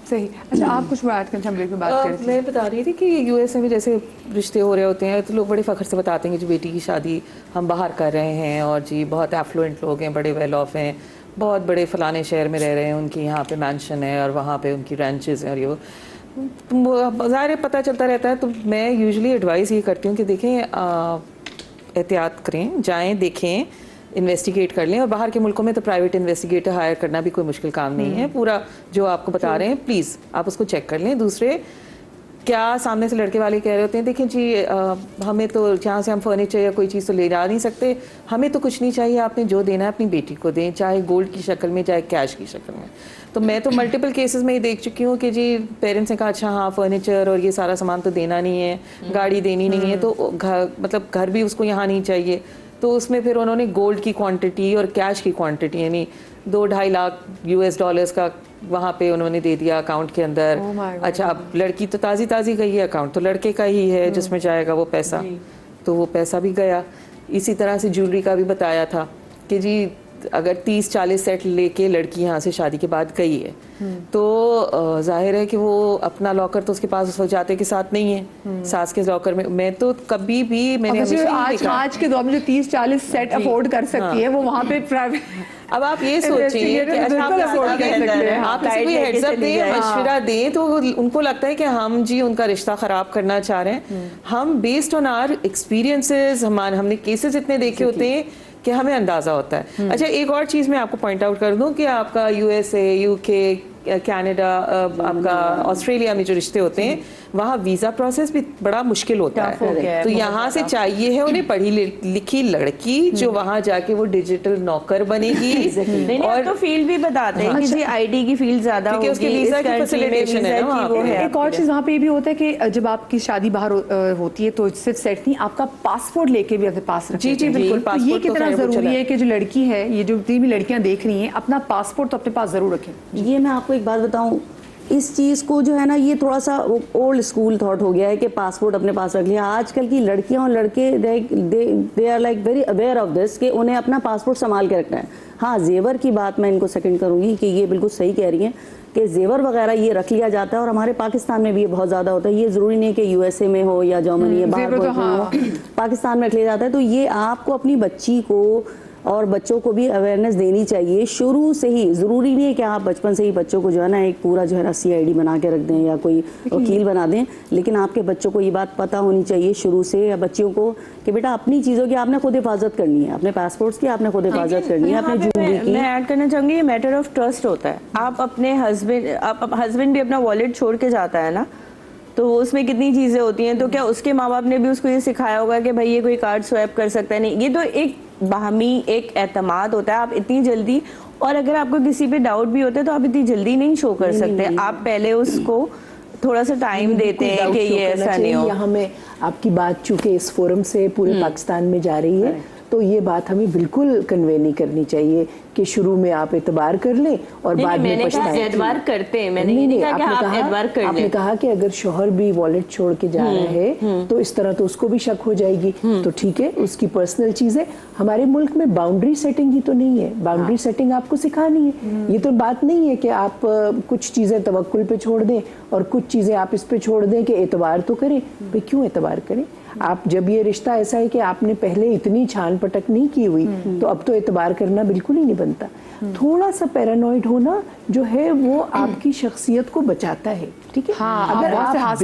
सही। अच्छा, आप कुछ बात करते हम ब्रेक में बात कर रहे थे। मैं बता रही थी कि यूएसए में जैसे रिश्ते हो रहे होते हैं तो लोग बड़े फ़ख्र से बताते हैं कि जी बेटी की शादी हम बाहर कर रहे हैं और जी बहुत एफ्लुएंट लोग हैं, बड़े वेल ऑफ हैं, बहुत बड़े फलाने शहर में रह रहे हैं, उनकी यहाँ पे मैंशन है और वहाँ पे उनकी रेंचेस हैं और ये ज़ाहिर पता चलता रहता है। तो मैं यूजुअली एडवाइस ये करती हूँ कि देखें, एहतियात करें, जाएँ, देखें, इन्वेस्टिगेट कर लें। और बाहर के मुल्कों में तो प्राइवेट इन्वेस्टिगेटर हायर करना भी कोई मुश्किल काम नहीं है। पूरा जो आपको बता रहे हैं प्लीज़ आप उसको चेक कर लें। दूसरे, क्या सामने से लड़के वाले कह रहे होते हैं, देखें जी हमें तो जहाँ से हम फर्नीचर या कोई चीज़ तो ले जा नहीं सकते, हमें तो कुछ नहीं चाहिए, आपने जो देना है अपनी बेटी को दें, चाहे गोल्ड की शक्ल में चाहे कैश की शक्ल में। तो मैं तो मल्टीपल केसेस में ही देख चुकी हूँ कि जी पेरेंट्स ने कहा अच्छा हाँ फर्नीचर और ये सारा सामान तो देना नहीं है, गाड़ी देनी नहीं है, तो मतलब घर भी उसको यहाँ नहीं चाहिए। तो उसमें फिर उन्होंने गोल्ड की क्वांटिटी और कैश की क्वांटिटी यानी 2-2.5 लाख US डॉलर्स का वहाँ पे उन्होंने दे दिया अकाउंट के अंदर। अच्छा, अब लड़की तो ताज़ी गई है, अकाउंट तो लड़के का ही है जिसमें जाएगा वो पैसा, तो वो पैसा भी गया। इसी तरह से ज्वेलरी का भी बताया था कि जी अगर 30-40 सेट लेके लड़की यहाँ से शादी के बाद गई है तो जाहिर है कि वो अपना लॉकर तो उसके पास उस वक्त जाते के साथ नहीं है, सास के लॉकर में। मैं तो कभी भी मैंने आज के दौर में जो 30-40 सेट अफोर्ड कर सकती है वो वहाँ पे प्राइवेट। अब आप ये सोचिए कि अच्छा आप किसी कोई हेड्स अप दें, मशवरा दें, तो उनको लगता है कि हम जी उनका रिश्ता खराब करना चाह रहे हैं। हम बेस्ड ऑन आवर एक्सपीरियंसेस, हमने केसेस इतने देखे होते हैं कि हमें अंदाज़ा होता है। अच्छा, एक और चीज़ मैं आपको पॉइंट आउट कर दूं कि आपका USA, UK, कनाडा, आपका ऑस्ट्रेलिया में जो रिश्ते होते हैं वहाँ वीज़ा प्रोसेस भी बड़ा मुश्किल होता है। तो यहाँ से चाहिए है उन्हें पढ़ी लिखी लड़की जो वहाँ जाके वो डिजिटल नौकर बनेगी। और तो फील्ड भी बताते हैं कि जी ID की फील्ड ज़्यादा होगी, उसके वीज़ा की फैसिलिटेशन है ना। एक और चीज़ वहाँ पे भी होता है कि जब आपकी शादी बाहर होती है तो सिर्फ सेट नहीं, आपका पासपोर्ट लेके भी अपने पास रखें। जी बिल्कुल। तो ये कितना ज़रूरी है कि जो लड़की है, ये जो जितनी भी लड़कियाँ देख रही हैं, अपना पासपोर्ट तो अपने पास ज़रूर रखें। ये मैं आपको एक बात बताऊं, इस चीज़ को जो है ना, ये थोड़ा सा ओल्ड स्कूल थॉट हो गया है कि पासपोर्ट अपने पास रख लिया। आजकल की लड़कियां और लड़के they are like very aware of this कि उन्हें अपना पासपोर्ट संभाल के रखना है। हाँ, जेवर की बात मैं इनको सेकंड करूंगी कि ये बिल्कुल सही कह रही हैं कि जेवर वगैरह ये रख लिया जाता है और हमारे पाकिस्तान में भी ये बहुत ज़्यादा होता है। ये ज़रूरी नहीं है कि USA में हो या जर्मनी या बाहर हो, पाकिस्तान में रख लिया जाता है। तो ये आपको अपनी बच्ची को और बच्चों को भी अवेयरनेस देनी चाहिए शुरू से ही। ज़रूरी नहीं है कि आप बचपन से ही बच्चों को जो है ना एक पूरा जो है ना CID बना के रख दें या कोई वकील बना दें, लेकिन आपके बच्चों को ये बात पता होनी चाहिए शुरू से, या बच्चियों को, कि बेटा अपनी चीज़ों की आपने खुद हिफाजत करनी है, अपने पासपोर्ट्स की आपने खुद हिफाजत करनी है, अपने ज्वेलरी की। मैं ऐड करना चाहूँगी, ये मैटर ऑफ ट्रस्ट होता है। आप अपने हस्बैंड भी अपना वॉलेट छोड़ के जाता है ना, तो उसमें कितनी चीज़ें होती हैं, तो क्या उसके माँ बाप ने भी उसको ये सिखाया होगा कि भाई ये कोई कार्ड स्वैप कर सकता है? नहीं, ये तो एक बाहमी एक एतमाद होता है। आप इतनी जल्दी, और अगर आपको किसी पे डाउट भी होता है तो आप इतनी जल्दी नहीं शो कर सकते। आप पहले उसको थोड़ा सा टाइम देते हैं कि ये ऐसा नहीं हो। यहाँ में आपकी बात चूंकि इस फोरम से पूरे पाकिस्तान में जा रही है, तो ये बात हमें बिल्कुल कन्वे नहीं करनी चाहिए कि शुरू में आप एतबार कर लें और बाद में पछताएं। एतबार करते हैं, मैंने नहीं कहा कि आप एतबार कर लें। आपने कहा कि अगर शौहर भी वॉलेट छोड़ के जा रहा है तो इस तरह तो उसको भी शक हो जाएगी। तो ठीक है, उसकी पर्सनल चीज़ है। हमारे मुल्क में बाउंड्री सेटिंग ही तो नहीं है। बाउंड्री सेटिंग आपको सिखानी है। ये तो बात नहीं है कि आप कुछ चीज़ें तवक्कुल पे छोड़ दें और कुछ चीज़ें आप इस पे छोड़ दें कि एतबार तो करें। भाई क्यों एतबार करें? आप जब ये रिश्ता ऐसा है कि आपने पहले इतनी छान पटक नहीं की हुई तो अब तो एतबार करना बिल्कुल ही नहीं बनता। थोड़ा सा पैरानॉइड होना जो है वो आपकी शख्सियत को बचाता है। ठीक है, अगर आप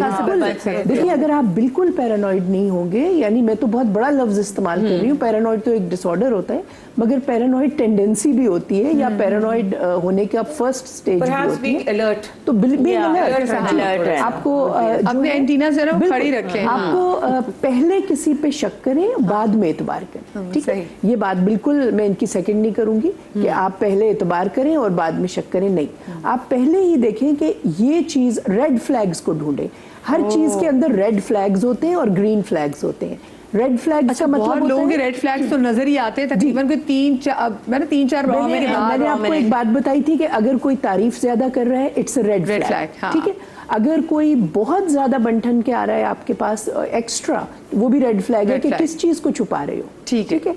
देखिए, अगर आप बिल्कुल पैरानॉइड नहीं होंगे, यानी मैं तो बहुत बड़ा लफ्ज इस्तेमाल कर रही हूँ, पैरानॉइड तो एक डिसऑर्डर होता है, मगर पैरानॉइड टेंडेंसी भी होती है या पैरानॉइड होने का फर्स्ट स्टेज भी होती है। अलर्ट, तो अलर्ट आपको अपने एंटीना जरा खड़ी रखें। आपको पहले किसी पे शक करें, बाद में एतबार करें। ठीक है, ये बात बिल्कुल मैं इनकी सेकंड नहीं करूंगी कि आप पहले एतबार करें और बाद में शक करें। नहीं, आप पहले ही देखें कि ये चीज, रेड फ्लैग्स को ढूंढें। हर चीज के अंदर रेड फ्लैग्स होते हैं और ग्रीन फ्लैग्स होते हैं। रेड फ्लैग का मतलब लोगों के रेड फ्लैग्स तो नजर ही आते हैं तकरीबन कोई 3-4 मैंने आपको एक बात बताई थी कि अगर कोई तारीफ ज्यादा कर रहा है, इट्स अ रेड फ्लैग। ठीक है, अगर कोई बहुत ज्यादा बंठन के आ रहा है आपके पास एक्स्ट्रा, वो भी रेड फ्लैग है कि किस चीज को छुपा रहे हो। ठीक है,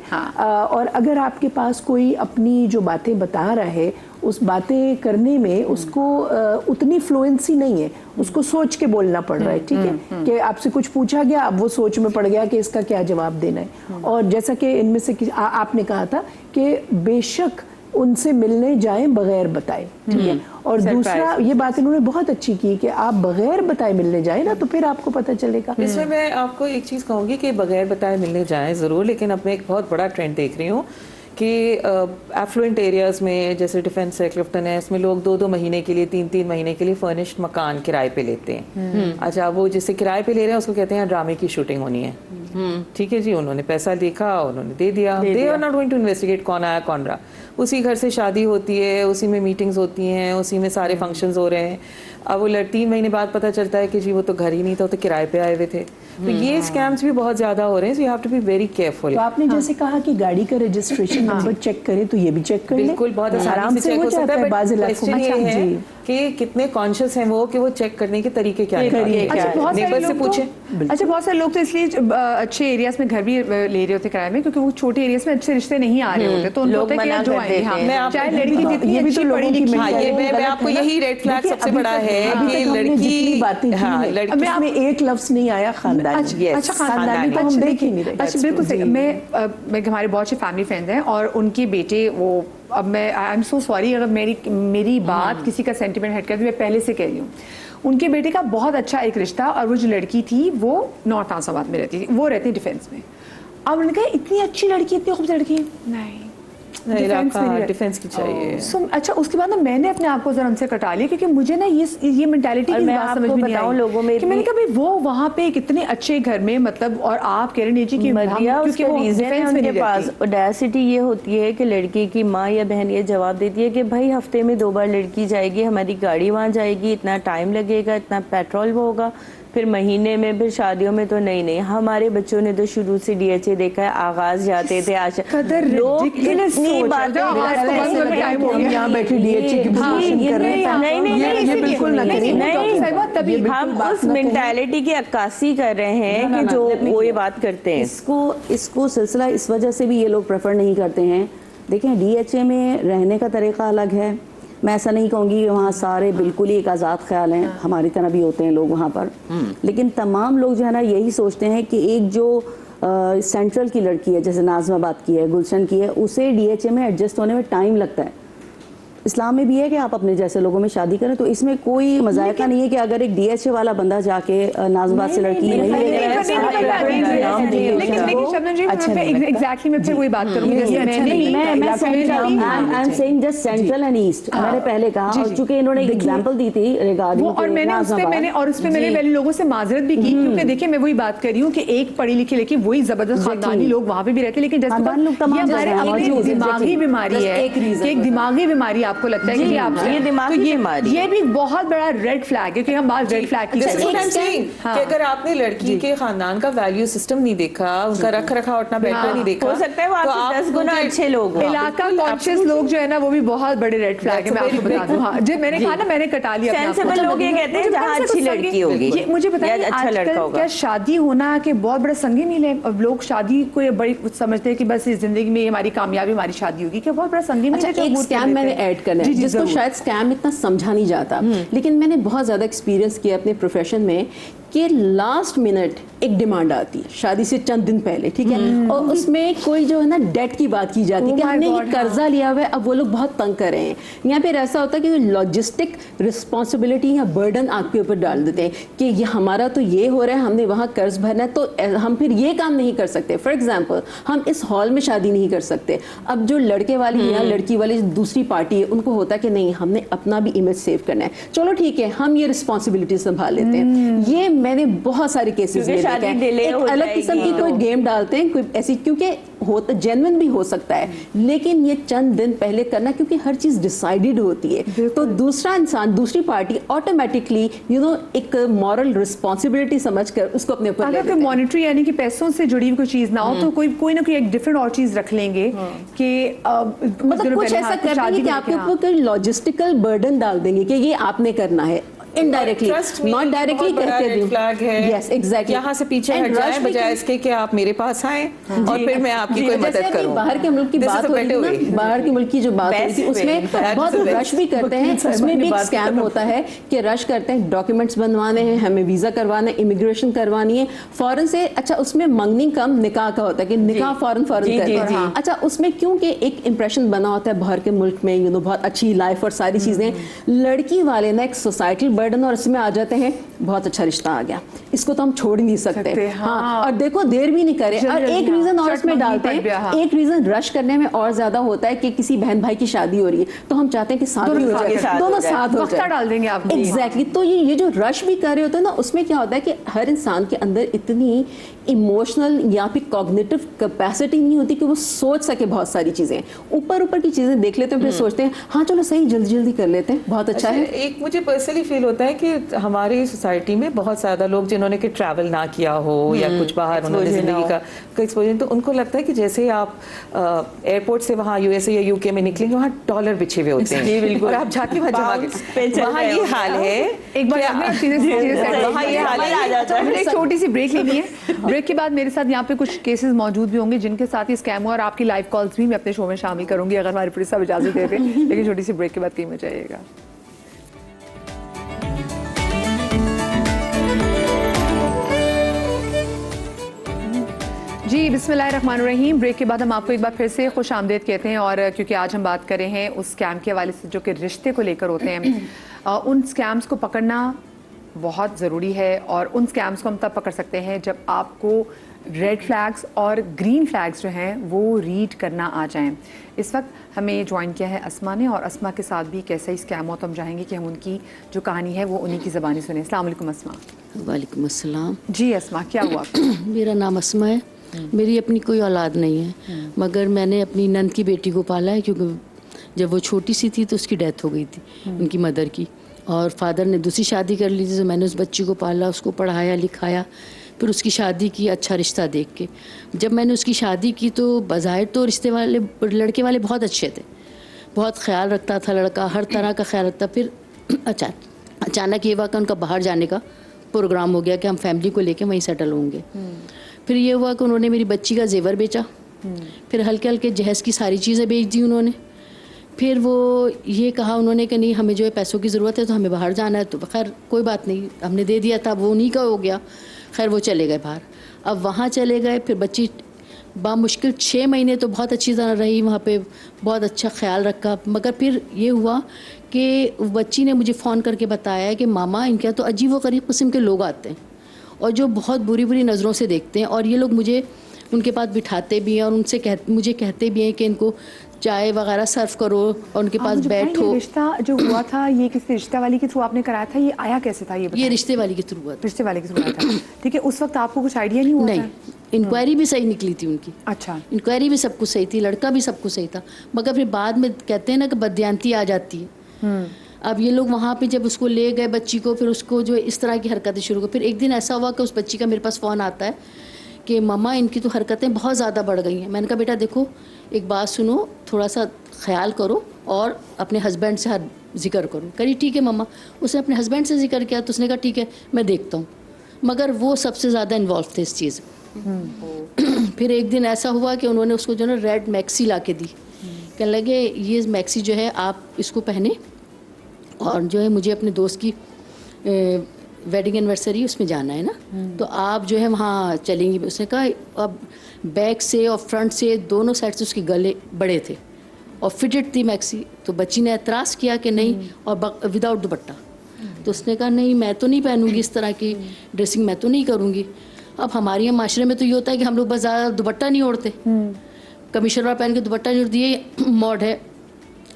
और अगर आपके पास कोई अपनी जो बातें बता रहा है उस बातें करने में उसको उतनी फ्लुएंसी नहीं है, उसको सोच के बोलना पड़ रहा है, ठीक है, कि आपसे कुछ पूछा गया, अब वो सोच में पड़ गया कि इसका क्या जवाब देना है। और जैसा कि इनमें से आपने कहा था कि बेशक उनसे मिलने जाएं बगैर बताए, ठीक है। और दूसरा ये बात इन्होंने बहुत अच्छी की कि आप बगैर बताए मिलने जाएं ना, तो फिर आपको पता चलेगा। इसमें मैं आपको एक चीज़ कहूँगी कि बगैर बताए मिलने जाएं ज़रूर, लेकिन अब मैं एक बहुत बड़ा ट्रेंड देख रही हूँ कि एफ्लुएंट एरियाज में जैसे डिफेंस है, क्लिफ्टन है, इसमें लोग 2-2 महीने के लिए 3-3 महीने के लिए फर्निश्ड मकान किराए पे लेते हैं। अच्छा, वो जिससे किराए पे ले रहे हैं उसको कहते हैं ड्रामे की शूटिंग होनी है, ठीक है जी, उन्होंने पैसा देखा, उन्होंने दे दिया, they are not going to investigate कौन आया कौन रहा। उसी घर से शादी होती है, उसी में मीटिंग्स होती हैं, उसी में सारे फंक्शंस हो रहे हैं। अब वो 3 महीने बाद पता चलता है कि जी वो तो घर ही नहीं था, वो तो किराए पे आए हुए थे। तो ये स्कैम्स भी बहुत ज्यादा हो रहे हैं, so you have to be very careful. तो आपने जैसे कहा कि गाड़ी का रजिस्ट्रेशन नंबर चेक करें, तो ये भी चेक कर लें, बिल्कुल, बहुत आराम आराम से चेक हो सकता है। बाज़ बट इलाकों क्वेश्चन में। ये है जी। कि कितने कॉन्शियस हैं वो कि वो चेक करने के तरीके क्या तरीके हैं। क्या अच्छा, बहुत सारे नेबर से लोग पूछे। अच्छा, बहुत सारे लोग तो इसलिए अच्छे एरियाज में घर भी ले रहे होते किराए में, क्योंकि वो छोटे एरियाज में अच्छे रिश्ते नहीं आ रहे होते, तो उनको लोग होता है कि मना यार जो कर आएंगे, देते हाँ, हैं। मैं चाहे आपको- लड़की जितनी ये भी अच्छी तो पढ़ी लोगों की लिखी हाँ, ये मेंटालिटी मैं आपको यही रेड फ्लैग देखिए, सबसे अभी बड़ा तक- है अभी कि तक हमने जितनी लड़की बातें की हाँ, हैं, लड़की उसमें एक लफ्ज नहीं आया खानदानी। अच्छा, खानदानी तो हम देख ही नहीं रहे। अच्छा, बिल्कुल सही। मैं हमारे बहुत से फैमिली फ्रेंड्स हैं और उनके बेटे वो, अब मैं आई एम सो सॉरी अगर मेरी बात किसी का सेंटिमेंट हट करती, मैं पहले से कह रही हूँ, उनके बेटे का बहुत अच्छा एक रिश्ता, और वो जो लड़की थी वो नॉर्थ आसाबाद में रहती थी, वो रहती डिफेंस में। अब उन्होंने कहा इतनी अच्छी लड़की, इतनी खूबसूरत लड़की, नहीं डिफेंस में नहीं डिफेंस की चाहिए। अच्छा, उसके बाद ना मैंने अपने आप को जरा उनसे कटा लिया, क्योंकि मुझे ना ये मेंटालिटी की मैं बात समझ आपको में नहीं बताऊं, आई लोगों में कि मैंने कहा भाई वो वहाँ पे एक इतने अच्छे घर में, मतलब, और आप कह रहे जी कि मरिया, क्योंकि उसका वो रीजन है डिफेंस में उनके नहीं पास रहती। ऑडेसिटी ये होती है कि लड़के की माँ या बहन ये जवाब देती है कि भाई हफ्ते में 2 बार लड़की जाएगी, हमारी गाड़ी वहाँ जाएगी, इतना टाइम लगेगा, इतना पेट्रोल वो होगा, फिर महीने में, फिर शादियों में तो नहीं। हमारे बच्चों ने तो शुरू से DHA देखा है, आगाज जाते थे, आशा लोग इतनी बातें यहाँ बैठे DHA की प्रमोशन कर रहे हैं। नहीं, बिल्कुल ना करें। तभी हम उस मेंटालिटी की अक्कासी कर रहे हैं कि जो वो ये बात करते हैं। इसको सिलसिला इस वजह से भी ये लोग प्रेफर नहीं करते हैं। देखें, DHA में रहने का तरीका अलग है। मैं ऐसा नहीं कहूँगी कि वहाँ सारे बिल्कुल ही एक आज़ाद ख्याल हैं, हमारी तरह भी होते हैं लोग वहाँ पर, लेकिन तमाम लोग जो है ना यही सोचते हैं कि एक जो सेंट्रल की लड़की है, जैसे नाज़मा बात की है, गुलशन की है, उसे DHA में एडजस्ट होने में टाइम लगता है। इस्लाम में भी है कि आप अपने जैसे लोगों में शादी करें, तो इसमें कोई मजायका नहीं है कि अगर एक DHA वाला बंदा जाके नाज़बात से लड़की नहीं लेकिन शबनम जी, एग्जैक्टली मैं फिर वही बात करूंगी। सेंट्रल एंड ईस्ट मैंने पहले कहा, और चूंकि इन्होंने एक एग्जांपल दी थी रिगार्डिंग, और मैंने उस पे मैंने पहले लोगों से माजरत भी की, क्योंकि देखिए मैं वही बात कर रही हूँ कि एक पढ़ी लिखी लेकिन वही जबरदस्त खानदानी लोग वहाँ पे भी रहते हैं, लेकिन जैसे हमारे दिमागी बीमारी है, एक दिमागी बीमारी आपको लगता है कि आप ये दिमागी बीमारी, ये भी बहुत बड़ा रेड फ्लैग है, क्योंकि हम बात रेड फ्लैग की कर रहे हैं। कि अगर आपने लड़की के खानदान का वैल्यू सिस्टम नहीं देखा, उनका रख रखा उठना बैठना नहीं देखा, हो सकता है वो आपसे 10 गुना अच्छे लोग हों। इलाका कॉन्शियस लोग जो है ना, वो भी बहुत बड़े रेड फ्लैग है, मैं आपको बता दूं। हाँ, जब मैंने कहा ना, मैंने कटा लिया अपने आप को। सेंसिबल लोग ये कहते हैं जहाँ अच्छी लड़की होगी, मुझे बताइए अच्छा लड़का आजकल होगा। क्या शादी होना के बहुत बड़ा संगी मील है? अब लोग शादी को ये बड़ी समझते हैं कि बस इस जिंदगी में हमारी कामयाबी हमारी शादी होगी, क्या बहुत बड़ा संगी मील है? अच्छा, एक स्कैम मैंने ऐड करना है जिसको शायद स्कैम इतना समझा नहीं जाता, लेकिन मैंने बहुत ज़्यादा एक्सपीरियंस किया अपने प्रोफेशन में कि लास्ट मिनट एक डिमांड आती है शादी से चंद दिन पहले, ठीक है, और उसमें कोई जो है ना डेट की बात की जाती है कि हमने ये कर्जा लिया हुआ है, अब वो लोग बहुत तंग कर रहे हैं। यहाँ पे ऐसा होता है कि लॉजिस्टिक रिस्पॉन्सिबिलिटी या बर्डन आपके ऊपर डाल देते हैं कि ये हमारा तो ये हो रहा है, हमने वहाँ कर्ज भरना है, तो हम फिर ये काम नहीं कर सकते। फॉर एग्जाम्पल, हम इस हॉल में शादी नहीं कर सकते। अब जो लड़के वाली या लड़की वाली दूसरी पार्टी है, उनको होता है कि नहीं, हमने अपना भी इमेज सेव करना है, चलो ठीक है, हम ये रिस्पॉन्सिबिलिटी संभाल लेते हैं। ये मैंने बहुत सारे केसेस में देखा है। एक अलग किस्म की कोई गेम डालते हैं, कोई ऐसी, क्योंकि होता जेन्युइन भी हो सकता है, लेकिन ये चंद दिन पहले करना, क्योंकि हर चीज डिसाइडेड होती है, तो दूसरा इंसान, दूसरी पार्टी ऑटोमेटिकली एक मॉरल रिस्पॉन्सिबिलिटी समझकर उसको अपने ऊपर ले लेते हैं। मॉनिटरी यानी कि पैसों से जुड़ी हुई कोई चीज ना हो, तो कोई ना कोई एक डिफरेंट और चीज रख लेंगे कि मतलब कुछ ऐसा कर देंगे कि आपके ऊपर कोई लॉजिस्टिकल बर्डन डाल देंगे कि ये आपने करना है। Indirectly, Trust me, not directly बहुत बड़ा कहते red flag है। यस एग्जैक्टली, यहाँ से पीछे हट जाए बजाय इसके कि आप मेरे पास आए और फिर मैं आपकी कोई मदद करूं। बाहर के मुल्क की This is बात a हो रही better थी way. ना, बाहर के मुल्क की जो बात हो रही थी Best उसमें way. That's बहुत the best. रश भी करते हैं, वकील उसमें भी एक साहब स्कैम होता है कि रश करते हैं, डॉक्यूमेंट्स बनवाने हैं, हमें वीजा करवाना है, इमिग्रेशन करवानी है फौरन से। अच्छा उसमें मंगनी कम निकाह का होता है कि निकाह फौरन फौरन जी, करते जी, हैं। जी। अच्छा उसमें क्योंकि एक इंप्रेशन बना होता है बाहर के मुल्क में, यू नो बहुत अच्छी लाइफ और सारी चीजें, लड़की वाले ना एक सोसाइटल बर्डन और इसमें आ जाते हैं, बहुत अच्छा रिश्ता आ गया, इसको तो हम छोड़ ही नहीं सकते। हाँ और देखो देर भी नहीं करे, और एक रीजन और इसमें डालते हैं, एक रीजन रश करने में और ज्यादा होता है कि किसी बहन भाई की शादी हो रही है तो हम चाहते हैं कि साथ ही हो जाए, दोनों साथ हो वक्ता जाए, डाल देंगे आप। एग्जैक्टली। तो ये जो रश भी कर रहे होते हैं ना, उसमें क्या होता है कि हर इंसान के अंदर इतनी इमोशनल या फिर कॉग्निटिव कैपेसिटी नहीं होती कि वो सोच सके बहुत सारी चीजें, ऊपर ऊपर की चीजें देख लेते हैं, फिर सोचते हैं हाँ चलो सही जल्दी जल्दी कर लेते हैं, बहुत अच्छा है। एक मुझे पर्सनली फील होता है कि हमारी सोसाइटी में बहुत ज्यादा लोग जिन्होंने कि ट्रैवल ना किया हो या कुछ बाहर उन्होंने जिंदगी का एक्सपोजर, तो उनको लगता है कि जैसे आप एयरपोर्ट से वहाँ यूएसए या यूके में निकलेंगे वहाँ डॉलर बिछे हुए होते हैं, बिल्कुल, और आप जाके वहाँ ये हाल है। एक बार वहाँ ये हाल है। हमने एक छोटी सी ब्रेक लेनी है, ब्रेक के बाद मेरे साथ यहाँ पे कुछ केसेस मौजूद भी होंगे जिनके साथ ही स्कैम हुआ, और आपकी लाइव कॉल्स भी मैं अपने शो में शामिल करूंगी अगर हमारे पुलिस साहब इजाजत देते हैं। लेकिन छोटी सी ब्रेक के बाद कहीं में जाइएगा। जी बिस्मिल्लाहिर्रहमानिर्रहीम। ब्रेक के बाद हम आपको एक बार फिर से खुश आमदेद कहते हैं, और क्योंकि आज हम बात कर रहे हैं उस स्कैम के हवाले से जो कि रिश्ते को लेकर होते हैं, उन स्कैम्स को पकड़ना बहुत ज़रूरी है, और उन स्कैम्स को हम तब पकड़ सकते हैं जब आपको रेड फ्लैग्स और ग्रीन फ्लैग्स जो हैं वो रीड करना आ जाएं। इस वक्त हमें ज्वाइन किया है अस्मा ने, और अस्मा के साथ भी कैसा ही स्कैम हो तो हम चाहेंगे कि हम उनकी जो कहानी है वो उन्हीं की ज़बानी सुने। अस्सलाम वालेकुम अस्मा। वालेकुम अस्सलाम। जी अस्मा, क्या हुआ? मेरा नाम अस्मा है, मेरी अपनी कोई औलाद नहीं है, मगर मैंने अपनी नंद की बेटी को पाला है, क्योंकि जब वो छोटी सी थी तो उसकी डेथ हो गई थी उनकी मदर की, और फादर ने दूसरी शादी कर ली थी, तो मैंने उस बच्ची को पाला, उसको पढ़ाया लिखाया, फिर उसकी शादी की अच्छा रिश्ता देख के। जब मैंने उसकी शादी की तो बज़ाहिर तो रिश्ते वाले लड़के वाले बहुत अच्छे थे, बहुत ख्याल रखता था लड़का, हर तरह का ख्याल रखता। फिर अचानक ये हुआ कि उनका बाहर जाने का प्रोग्राम हो गया कि हम फैमिली को लेके वहीं सेटल होंगे। फिर ये हुआ कि उन्होंने मेरी बच्ची का जेवर बेचा, फिर हल्के हल्के जहेज़ की सारी चीज़ें बेच दी उन्होंने। फिर वो ये कहा उन्होंने कि नहीं हमें जो है पैसों की ज़रूरत है तो हमें बाहर जाना है, तो खैर कोई बात नहीं, हमने दे दिया था, वो उन्हीं का हो गया। खैर वो चले गए बाहर, अब वहाँ चले गए, फिर बच्ची बामुश्किल 6 महीने तो बहुत अच्छी तरह रही वहाँ पे, बहुत अच्छा ख्याल रखा। मगर फिर ये हुआ कि बच्ची ने मुझे फ़ोन करके बताया कि मामा इनके यहाँ तो अजीब व गरीब किस्म के लोग आते हैं, और जो बहुत बुरी बुरी नज़रों से देखते हैं, और ये लोग मुझे उनके पास बिठाते भी हैं और उनसे मुझे कहते भी हैं कि इनको चाय वगैरह सर्व करो और उनके पास बैठो। ये रिश्ता जो हुआ था ये किसी रिश्ते वाली के थ्रू आपने कराया था, ये आया कैसे था? ये रिश्ते वाले के थ्रू हुआ था। रिश्ते वाले के थ्रू आया था, ठीक है। उस वक्त आपको कुछ आइडिया नहीं हुआ? नहीं, इंक्वायरी भी सही निकली थी उनकी। अच्छा, इंक्वायरी भी सब कुछ सही थी, लड़का भी सब कुछ सही था, मगर फिर बाद में कहते हैं ना कि बदयांती आ जाती है। अब ये लोग वहाँ पे जब उसको ले गए बच्ची को, फिर उसको जो इस तरह की हरकतें शुरू हो। फिर एक दिन ऐसा हुआ कि उस बच्ची का मेरे पास फ़ोन आता है कि मम्मा इनकी तो हरकतें बहुत ज़्यादा बढ़ गई हैं। मैंने कहा बेटा देखो एक बात सुनो, थोड़ा सा ख्याल करो और अपने हस्बैंड से जिक्र करो। करी ठीक है मम्मा। उसने अपने हस्बैंड से जिक्र किया तो उसने कहा ठीक है मैं देखता हूँ, मगर वो सबसे ज़्यादा इन्वॉल्व थे इस चीज़ में। फिर एक दिन ऐसा हुआ कि उन्होंने उसको जो है रेड मैक्सी ला के दी, कहने लगे ये मैक्सी जो है आप इसको पहने, और जो है मुझे अपने दोस्त की वेडिंग एनिवर्सरी उसमें जाना है ना, तो आप जो है वहाँ चलेंगी। उसने कहा अब बैक से और फ्रंट से दोनों साइड से उसके गले बड़े थे और फिटेड थी मैक्सी। तो बच्ची ने एतराज़ किया कि नहीं, और विदाउट दुपट्टा। तो उसने कहा नहीं मैं तो नहीं पहनूंगी, इस तरह की ड्रेसिंग मैं तो नहीं करूँगी। अब हमारे यहाँ माशरे में तो ये होता है कि हम लोग बस ज़्यादा दुपट्टा नहीं ओढ़ते, कमीशर पहन के दुपट्टा नहीं ओढ़ती, ये मॉड है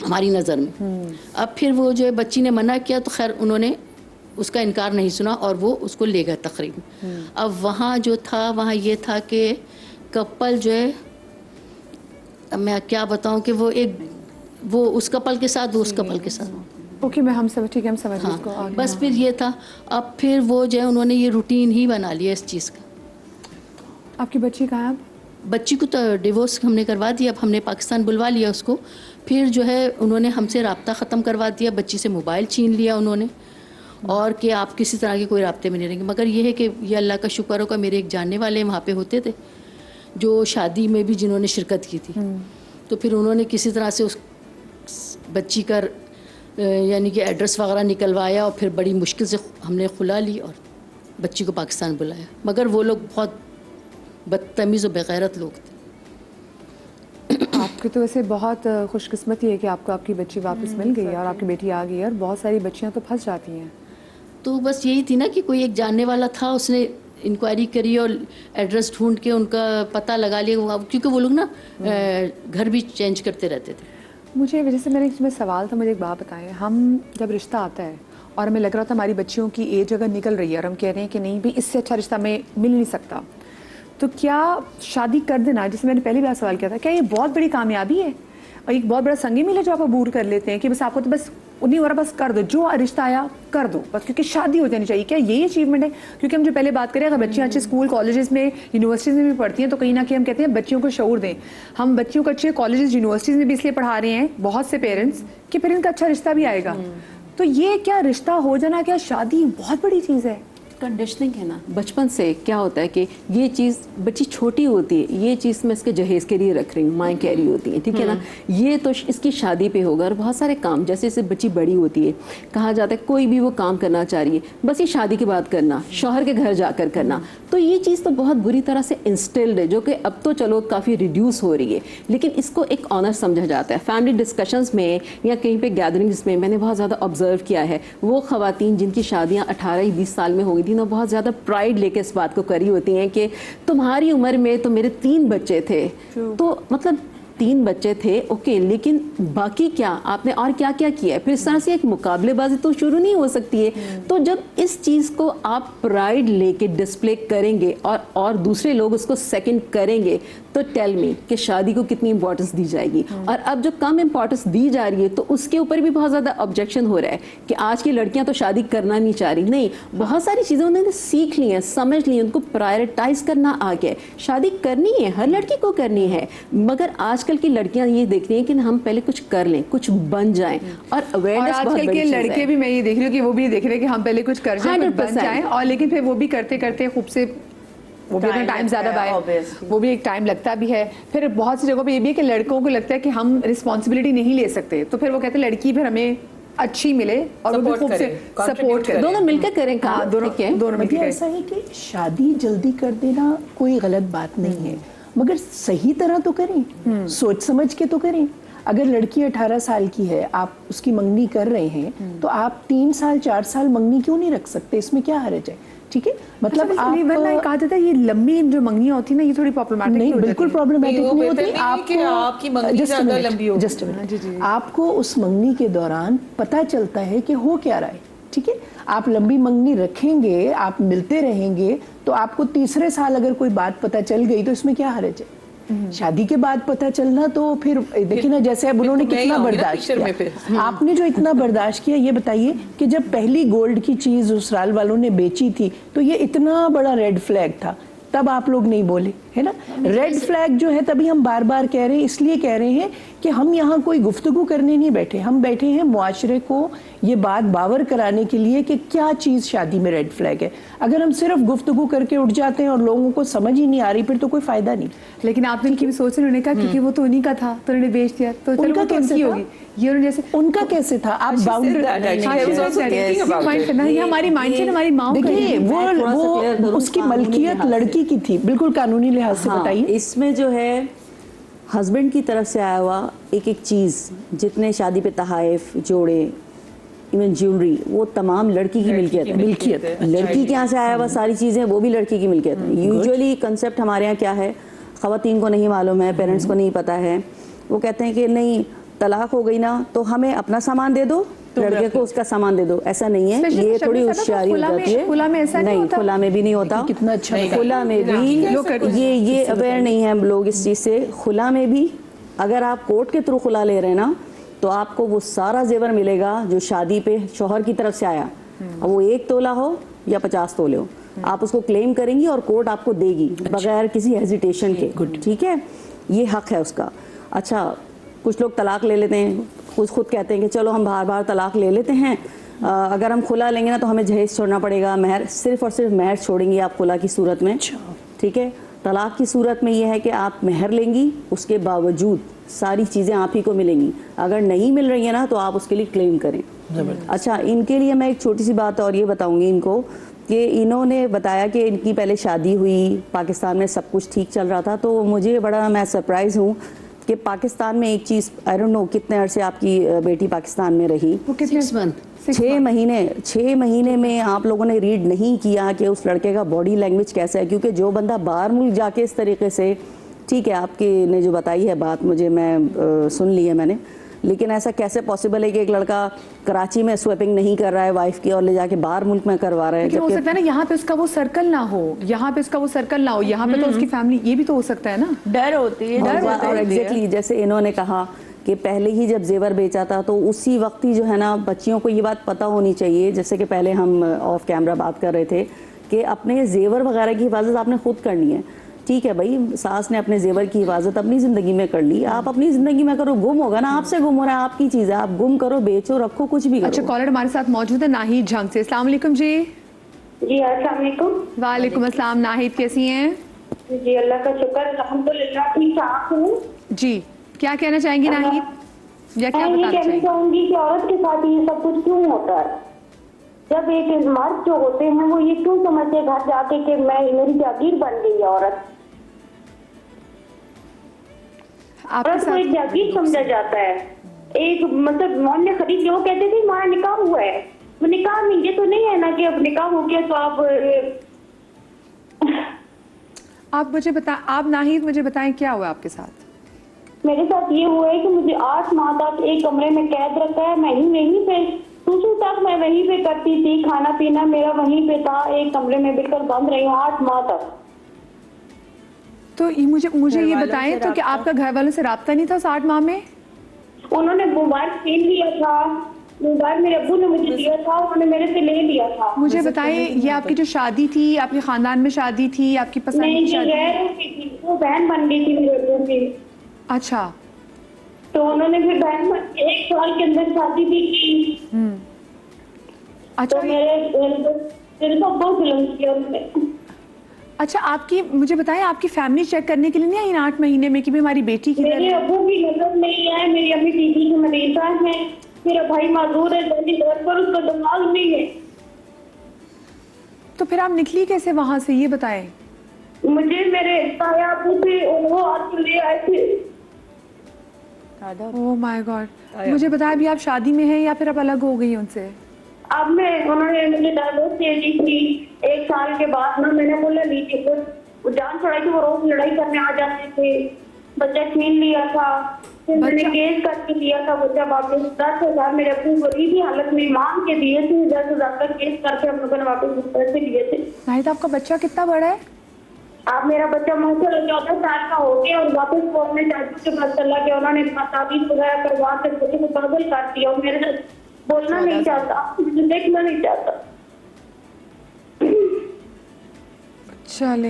हमारी नज़र में। अब फिर वो जो है बच्ची ने मना किया तो खैर उन्होंने उसका इनकार नहीं सुना और वो उसको ले गए तकरीब। अब वहाँ जो था वहाँ ये था कि कपल जो है, अब मैं क्या बताऊँ कि वो उस कपल के साथ, वो उस कपल के साथ। ओके मैं हम सब ठीक है, हम समझ हाँ, उसको आगे। बस फिर ये था। अब फिर वो जो है उन्होंने ये रूटीन ही बना लिया इस चीज़ का। आपकी बच्ची कहाँ है अब? बच्ची को तो डिवोर्स हमने करवा दिया, अब हमने पाकिस्तान बुलवा लिया उसको। फिर जो है उन्होंने हमसे रब्ता ख़त्म करवा दिया, बच्ची से मोबाइल छीन लिया उन्होंने, और कि आप किसी तरह के कोई राब्ते में नहीं रहेंगे। मगर ये है कि ये अल्लाह का शुक्र होगा, मेरे एक जानने वाले वहाँ पे होते थे जो शादी में भी जिन्होंने शिरकत की थी, तो फिर उन्होंने किसी तरह से उस बच्ची का यानी कि एड्रेस वगैरह निकलवाया और फिर बड़ी मुश्किल से हमने खुला ली और बच्ची को पाकिस्तान बुलाया। मगर वो लोग बहुत बदतमीज़ और बेगैरत लोग थे। आपकी तो वैसे बहुत खुशकिस्मती है कि आपको आपकी बच्ची वापस मिल गई और आपकी बेटी आ गई है, और बहुत सारी बच्चियां तो फंस जाती हैं। तो बस यही थी ना कि कोई एक जानने वाला था, उसने इंक्वायरी करी और एड्रेस ढूंढ के उनका पता लगा लिया, क्योंकि वो लोग ना घर भी चेंज करते रहते थे। मुझे वजह से मेरा सवाल था, मुझे एक बात बताएं, हम जब रिश्ता आता है और हमें लग रहा था हमारी बच्चियों की एज अगर निकल रही है और हम कह रहे हैं कि नहीं भी इससे अच्छा रिश्ता हमें मिल नहीं सकता, तो क्या शादी कर देना, जैसे मैंने पहली बार सवाल किया था, क्या ये बहुत बड़ी कामयाबी है और एक बहुत बड़ा संगी मिल है जो आप अबूर कर लेते हैं कि बस आपको तो बस नहीं हो रहा, बस कर दो, जो रिश्ता आया कर दो बस, क्योंकि शादी हो जानी चाहिए, क्या यही अचीवमेंट है? क्योंकि हम जो पहले बात करें, अगर बच्चियाँ अच्छे स्कूल कॉलेजेस में यूनिवर्सिटीज़ में भी पढ़ती हैं तो कहीं ना कहीं हम कहते हैं बच्चियों को शऊर दें। हम बच्चियों को अच्छे कॉलेजेस यूनिवर्सिटीज़ में भी इसलिए पढ़ा रहे हैं बहुत से पेरेंट्स कि फिर इनका अच्छा रिश्ता भी आएगा। तो ये क्या रिश्ता हो जाना, क्या शादी बहुत बड़ी चीज़ है? कंडीशनिंग है ना, बचपन से क्या होता है कि ये चीज़ बच्ची छोटी होती है, ये चीज़ मैं इसके जहेज के लिए रख रही हूँ, माँ कह रही होती है, ठीक है ना, ये तो इसकी शादी पे होगा। और बहुत सारे काम जैसे जैसे बच्ची बड़ी होती है, कहा जाता है कोई भी वो काम करना चाह रही है, बस ये शादी के बाद करना, शौहर के घर जाकर करना, तो ये चीज़ तो बहुत बुरी तरह से इंस्टिल्ड है, जो कि अब तो चलो काफ़ी रिड्यूस हो रही है, लेकिन इसको एक ऑनर समझा जाता है। फैमिली डिस्कशंस में या कहीं पे गैदरिंग्स में मैंने बहुत ज़्यादा ऑब्जर्व किया है, वो ख़वातीन जिनकी शादियाँ 18-20 साल में हो गई थी ना, बहुत ज़्यादा प्राइड लेके इस बात को करी होती हैं कि तुम्हारी उम्र में तो मेरे 3 बच्चे थे, तो मतलब 3 बच्चे थे, ओके, लेकिन बाकी क्या आपने और क्या क्या किया है? फिर इस तरह से एक मुकाबलेबाजी तो शुरू नहीं हो सकती है। तो जब इस चीज़ को आप प्राइड लेके डिस्प्ले करेंगे और दूसरे लोग उसको सेकंड करेंगे, तो टेल मी कि शादी को कितनी इंपॉर्टेंस दी जाएगी। और अब जो कम इंपॉर्टेंस दी जा रही है तो उसके ऊपर भी बहुत ज़्यादा ऑब्जेक्शन हो रहा है कि आज की लड़कियां तो शादी करना नहीं चाह रही। नहीं, बहुत सारी चीज़ें उन्होंने सीख ली हैं, समझ ली, उनको प्रायोरिटाइज करना आ गया। शादी करनी है, हर लड़की को करनी है, मगर आजकल की लड़कियां ये देख रही हैं कि हम पहले कुछ कर लें, कुछ बन जाएं। और अवेयरनेस आजकल के लड़के भी मैं ये देख रही हूँ कि वो भी देख रहे हैं कि हम पहले कुछ कर जाएं, कुछ बन जाएं, और लेकिन फिर वो भी करते करते खूब से वो भी टाइम ज़्यादा बाय, वो भी एक टाइम लगता भी है। फिर बहुत सी जगहों पे ये भी है कि लड़कों को लगता है कि हम रिस्पॉन्सिबिलिटी नहीं ले सकते, तो फिर वो कहते हैं लड़की फिर हमें अच्छी मिले और वो भी खूब से सपोर्ट करें, दोनों मिलकर करें काम, दोनों मिलकर। ऐसा है कि शादी जल्दी कर देना कोई गलत बात नहीं है, मगर सही तरह तो करें, सोच समझ के तो करें। अगर लड़की 18 साल की है, आप उसकी मंगनी कर रहे हैं, तो आप 3 साल 4 साल मंगनी क्यों नहीं रख सकते? इसमें क्या हर्ज है? ठीक है, मतलब आप कहा जाता है ये लंबी जो मंगनियां होती है ना, ये थोड़ी प्रॉब्लमेटिक नहीं, बिल्कुल प्रॉब्लमेटिक नहीं होती। आपकी मंगनी ज़्यादा लंबी हो, जस्ट आपको उस मंगनी के दौरान पता चलता है कि हो क्या रहा है, ठीक है। आप लंबी मंगनी रखेंगे, आप मिलते रहेंगे, तो आपको तीसरे साल अगर कोई बात पता चल गई तो इसमें क्या हर्ज है? शादी के बाद पता चलना तो फिर देखिए ना, जैसे अब उन्होंने कितना बर्दाश्त किया, आपने जो इतना बर्दाश्त किया, ये बताइए कि जब पहली गोल्ड की चीज ससुराल वालों ने बेची थी तो ये इतना बड़ा रेड फ्लैग था, तब आप लोग नहीं बोले, है ना। रेड फ्लैग जो है, तभी हम बार बार कह रहे हैं, इसलिए कह रहे हैं कि हम यहाँ कोई गुफ्तगू करने नहीं बैठे, हम बैठे हैं मुआशरे को ये बात बावर कराने के लिए कि क्या चीज़ शादी में रेड फ्लैग है। अगर हम सिर्फ गुफ्तगू करके उठ जाते हैं और लोगों को समझ ही नहीं आ रही, फिर तो कोई फायदा नहीं। लेकिन आपने इनकी भी सोच, उन्होंने कहा क्योंकि वो तो उन्हीं का था तो उन्होंने बेच दिया, तो उनका कैसे होगी ये जैसे उनका कैसे था? आप बाउंड्री हमारी माइंडसेट हमारी माँ, देखिए वो उसकी मलकियत लड़की की थी, बिल्कुल कानूनी लिहाज से। बताइए, इसमें जो है हस्बैंड की तरफ से आया हुआ एक एक चीज़, जितने शादी पे तहाइफ, जोड़े, इवन ज्वेलरी, वो तमाम लड़की की मिल्कियत है। लड़की के यहाँ से आया हुआ सारी चीज़ें वो भी लड़की की मिल्कियत है। यूजुअली कंसेप्ट हमारे यहाँ क्या है, ख़वातीन को नहीं मालूम है, पेरेंट्स को नहीं पता है, वो कहते हैं कि नहीं तलाक हो गई ना तो हमें अपना सामान दे दो, लड़के को उसका सामान दे दो। ऐसा नहीं है, ये थोड़ी होशियारी हो जाती है। खुला में ऐसा नहीं, खुला में भी नहीं होता। कितना अच्छा, खुला में भी ये अवेयर नहीं है लोग इस चीज़ से। खुला में भी अगर आप कोर्ट के थ्रू खुला ले रहे हैं ना, तो आपको वो सारा जेवर मिलेगा जो शादी पे शौहर की तरफ से आया, अब वो 1 तोला हो या 50 तोले हो, आप उसको क्लेम करेंगी और कोर्ट आपको देगी बगैर किसी हेजिटेशन के। ठीक है, ये हक है उसका। अच्छा, कुछ लोग तलाक ले लेते हैं, कुछ खुद कहते हैं कि चलो हम बार बार तलाक ले लेते हैं, अगर हम खुला लेंगे ना तो हमें जहेज छोड़ना पड़ेगा, महर सिर्फ और सिर्फ महर छोड़ेंगे आप खुला की सूरत में, ठीक है। तलाक की सूरत में ये है कि आप महर लेंगी, उसके बावजूद सारी चीज़ें आप ही को मिलेंगी, अगर नहीं मिल रही है ना तो आप उसके लिए क्लेम करें। अच्छा, इनके लिए मैं एक छोटी सी बात और ये बताऊंगी इनको कि इन्होंने बताया कि इनकी पहले शादी हुई, पाकिस्तान में सब कुछ ठीक चल रहा था, तो मुझे बड़ा, मैं सरप्राइज़ हूँ कि पाकिस्तान में एक चीज़, आई डोंट नो कितने अरसे आपकी बेटी पाकिस्तान में रही, वो कितने 6 month 6 महीने में आप लोगों ने रीड नहीं किया कि उस लड़के का बॉडी लैंग्वेज कैसा है, क्योंकि जो बंदा बाहर मुल्क जाके इस तरीके से, ठीक है आपके ने जो बताई है बात मुझे, मैं सुन ली है मैंने, लेकिन ऐसा कैसे पॉसिबल है कि एक लड़का कराची में स्वैपिंग नहीं कर रहा है वाइफ की और ले जाके बाहर मुल्क में करवा रहा है। लेकिन हो सकता है ना यहाँ पे उसका वो सर्कल ना हो, यहाँ पे उसका वो सर्कल ना हो, यहाँ पे तो उसकी फैमिली, ये भी तो हो सकता है ना। डर होती है, डर होता और है। एग्जैक्टली जैसे इन्होंने कहा कि पहले ही जब जेवर बेचा था तो उसी वक्त ही जो है ना, बच्चियों को ये बात पता होनी चाहिए, जैसे कि पहले हम ऑफ कैमरा बात कर रहे थे कि अपने जेवर वगैरह की हिफाजत आपने खुद करनी है, ठीक है भाई। सास ने अपने जेवर की हिफाजत अपनी ज़िंदगी में कर ली, आप अपनी ज़िंदगी में करो, गुम होगा ना, आपसे गुम हो रहा है, आपकी चीज़ है, आप गुम करो, बेचो, रखो, कुछ भी करो। अच्छा, कॉलर हमारे साथ मौजूद है नाहिद झंग से। अस्सलाम वालेकुम जी। जी अस्सलाम वालेकुम। वालेकुम अस्सलाम। नाहिद कैसी हैं? जी अल्लाह का शुक्र, अल्हम्दुलिल्लाह ठीक ठाक हूँ। जी, क्या कहना चाहेंगी नाहिद, या क्या मैं ये बताना कहना चाहेंगी? चाहूंगी कि औरत के साथ ये सब कुछ क्यों होता है? जब एक मर्द जो होते हैं वो ये क्यों समझते घर जाके कि मैं, मेरी जागीर बन गई है औरत। आपके औरत को एक साथ जागीर समझा जाता है, एक मतलब मोहन ने खरीद लिया, वो कहते थे हमारा निकाह हुआ है, वो निकाह नहीं, ये तो नहीं है ना कि अब निकाह हो गया तो आप मुझे बताएं, आप नाहिद मुझे बताएं क्या हुआ आपके साथ? मेरे साथ ये हुआ है कि मुझे 8 माह तक एक कमरे में कैद रखा है, मैं ही वहीं पे सुसु तक मैं वहीं पे करती थी, खाना पीना मेरा वहीं पे था, एक कमरे में बिल्कुल बंद रही हूँ 8 माह तक। तो ये मुझे ये बताएं तो कि आपका घर वालों से राब्ता नहीं था उस 8 माह में? उन्होंने मोबाइल छीन लिया था, मोबाइल मेरे अब्बू ने मुझे दिया था, उन्होंने मेरे से ले लिया था। मुझे बताएं, ये आपकी जो शादी थी, आपके खानदान में शादी थी, आपकी पसंद नहीं, की ये शादी? गैर की थी, वो बहन बन गई थी मेरे अब्बू की। अच्छा, तो उन्होंने फिर बहन बन के 1 साल के अंदर शादी भी की। अच्छा, तो मेरे को बहुत जुल्म किया उन्होंने। अच्छा, आपकी मुझे बताएं, आपकी फैमिली चेक करने के लिए नहीं आई इन 8 महीने में कि भी हमारी बेटी की मेरे अब्बू की नजर नहीं है, मेरी अम्मी टीबी की मरीजा है, मेरा भाई माजूर है दिल्ली घर पर, उसका दिमाग नहीं है। तो फिर आप निकली कैसे वहां से, ये बताएं। मुझे मेरे ताया अब्बू थे, वो आके ले आए थे। Oh my God. मुझे बताएं, अभी आप शादी में हैं या फिर आप अलग हो गई उनसे? अब मैं, उन्होंने मुझे डायवोर्स दे दी थी 1 साल के बाद ना, मैंने बोला लीजिए, वो जान छुड़ाई थी, वो रोज लड़ाई करने आ जाते थे, बच्चा छीन लिया था, फिर मैंने केस करके लिया था बच्चा वापस। 10,000 मेरे अब्बू गरीबी हालत में मांग के दिए थे, 10,000 का केस करके हम लोगों ने वापस पैसे लिए थे। नाहिद, आपका बच्चा कितना बड़ा है? अब मेरा बच्चा माशाल्लाह 14 साल का हो गया और वापस वो अपने चाचू के पास चला गया, उन्होंने ताबीज वगैरह करवा कर बच्चे को पागल कर दिया और मेरे साथ बोलना नहीं चाहता, मुझे देखना नहीं चाहता। चले,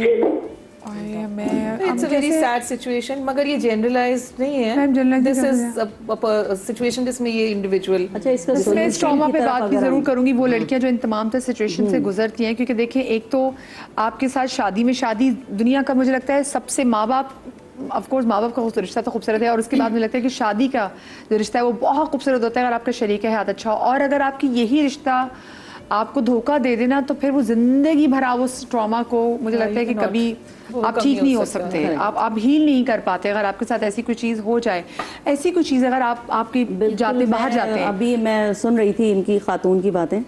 it's a very sad situation, मगर ये जनरलाइज नहीं है। मैम, generalize दिस नहीं इज सिचुएशन जिसमें ये इंडिविजुअल। अच्छा, इसका मैं solution इस ट्रॉमा की पे तरफ बात भी अगर जरूर हम- करूंगी, वो लड़कियां जो इन तमाम तरह सिचुएशन से गुजरती हैं, क्योंकि देखिए, एक तो आपके साथ शादी में शादी दुनिया का मुझे लगता है सबसे, माँ बाप ऑफ कोर्स माँ बाप का रिश्ता तो खूबसूरत है, और उसके बाद मुझे लगता है कि शादी का जो रिश्ता है वो बहुत खूबसूरत होता है अगर आपका शरीक हयात अच्छा हो। और अगर आपकी यही रिश्ता आपको धोखा दे देना तो फिर वो जिंदगी भर आप उस ट्रॉमा को, मुझे लगता है कि कभी आप ठीक नहीं हो सकते, आप हील नहीं कर पाते अगर आपके साथ ऐसी कोई चीज़ हो जाए। ऐसी कोई चीज़ अगर आपकी जाते बाहर जाते हैं। अभी मैं सुन रही थी इनकी खातून की बातें,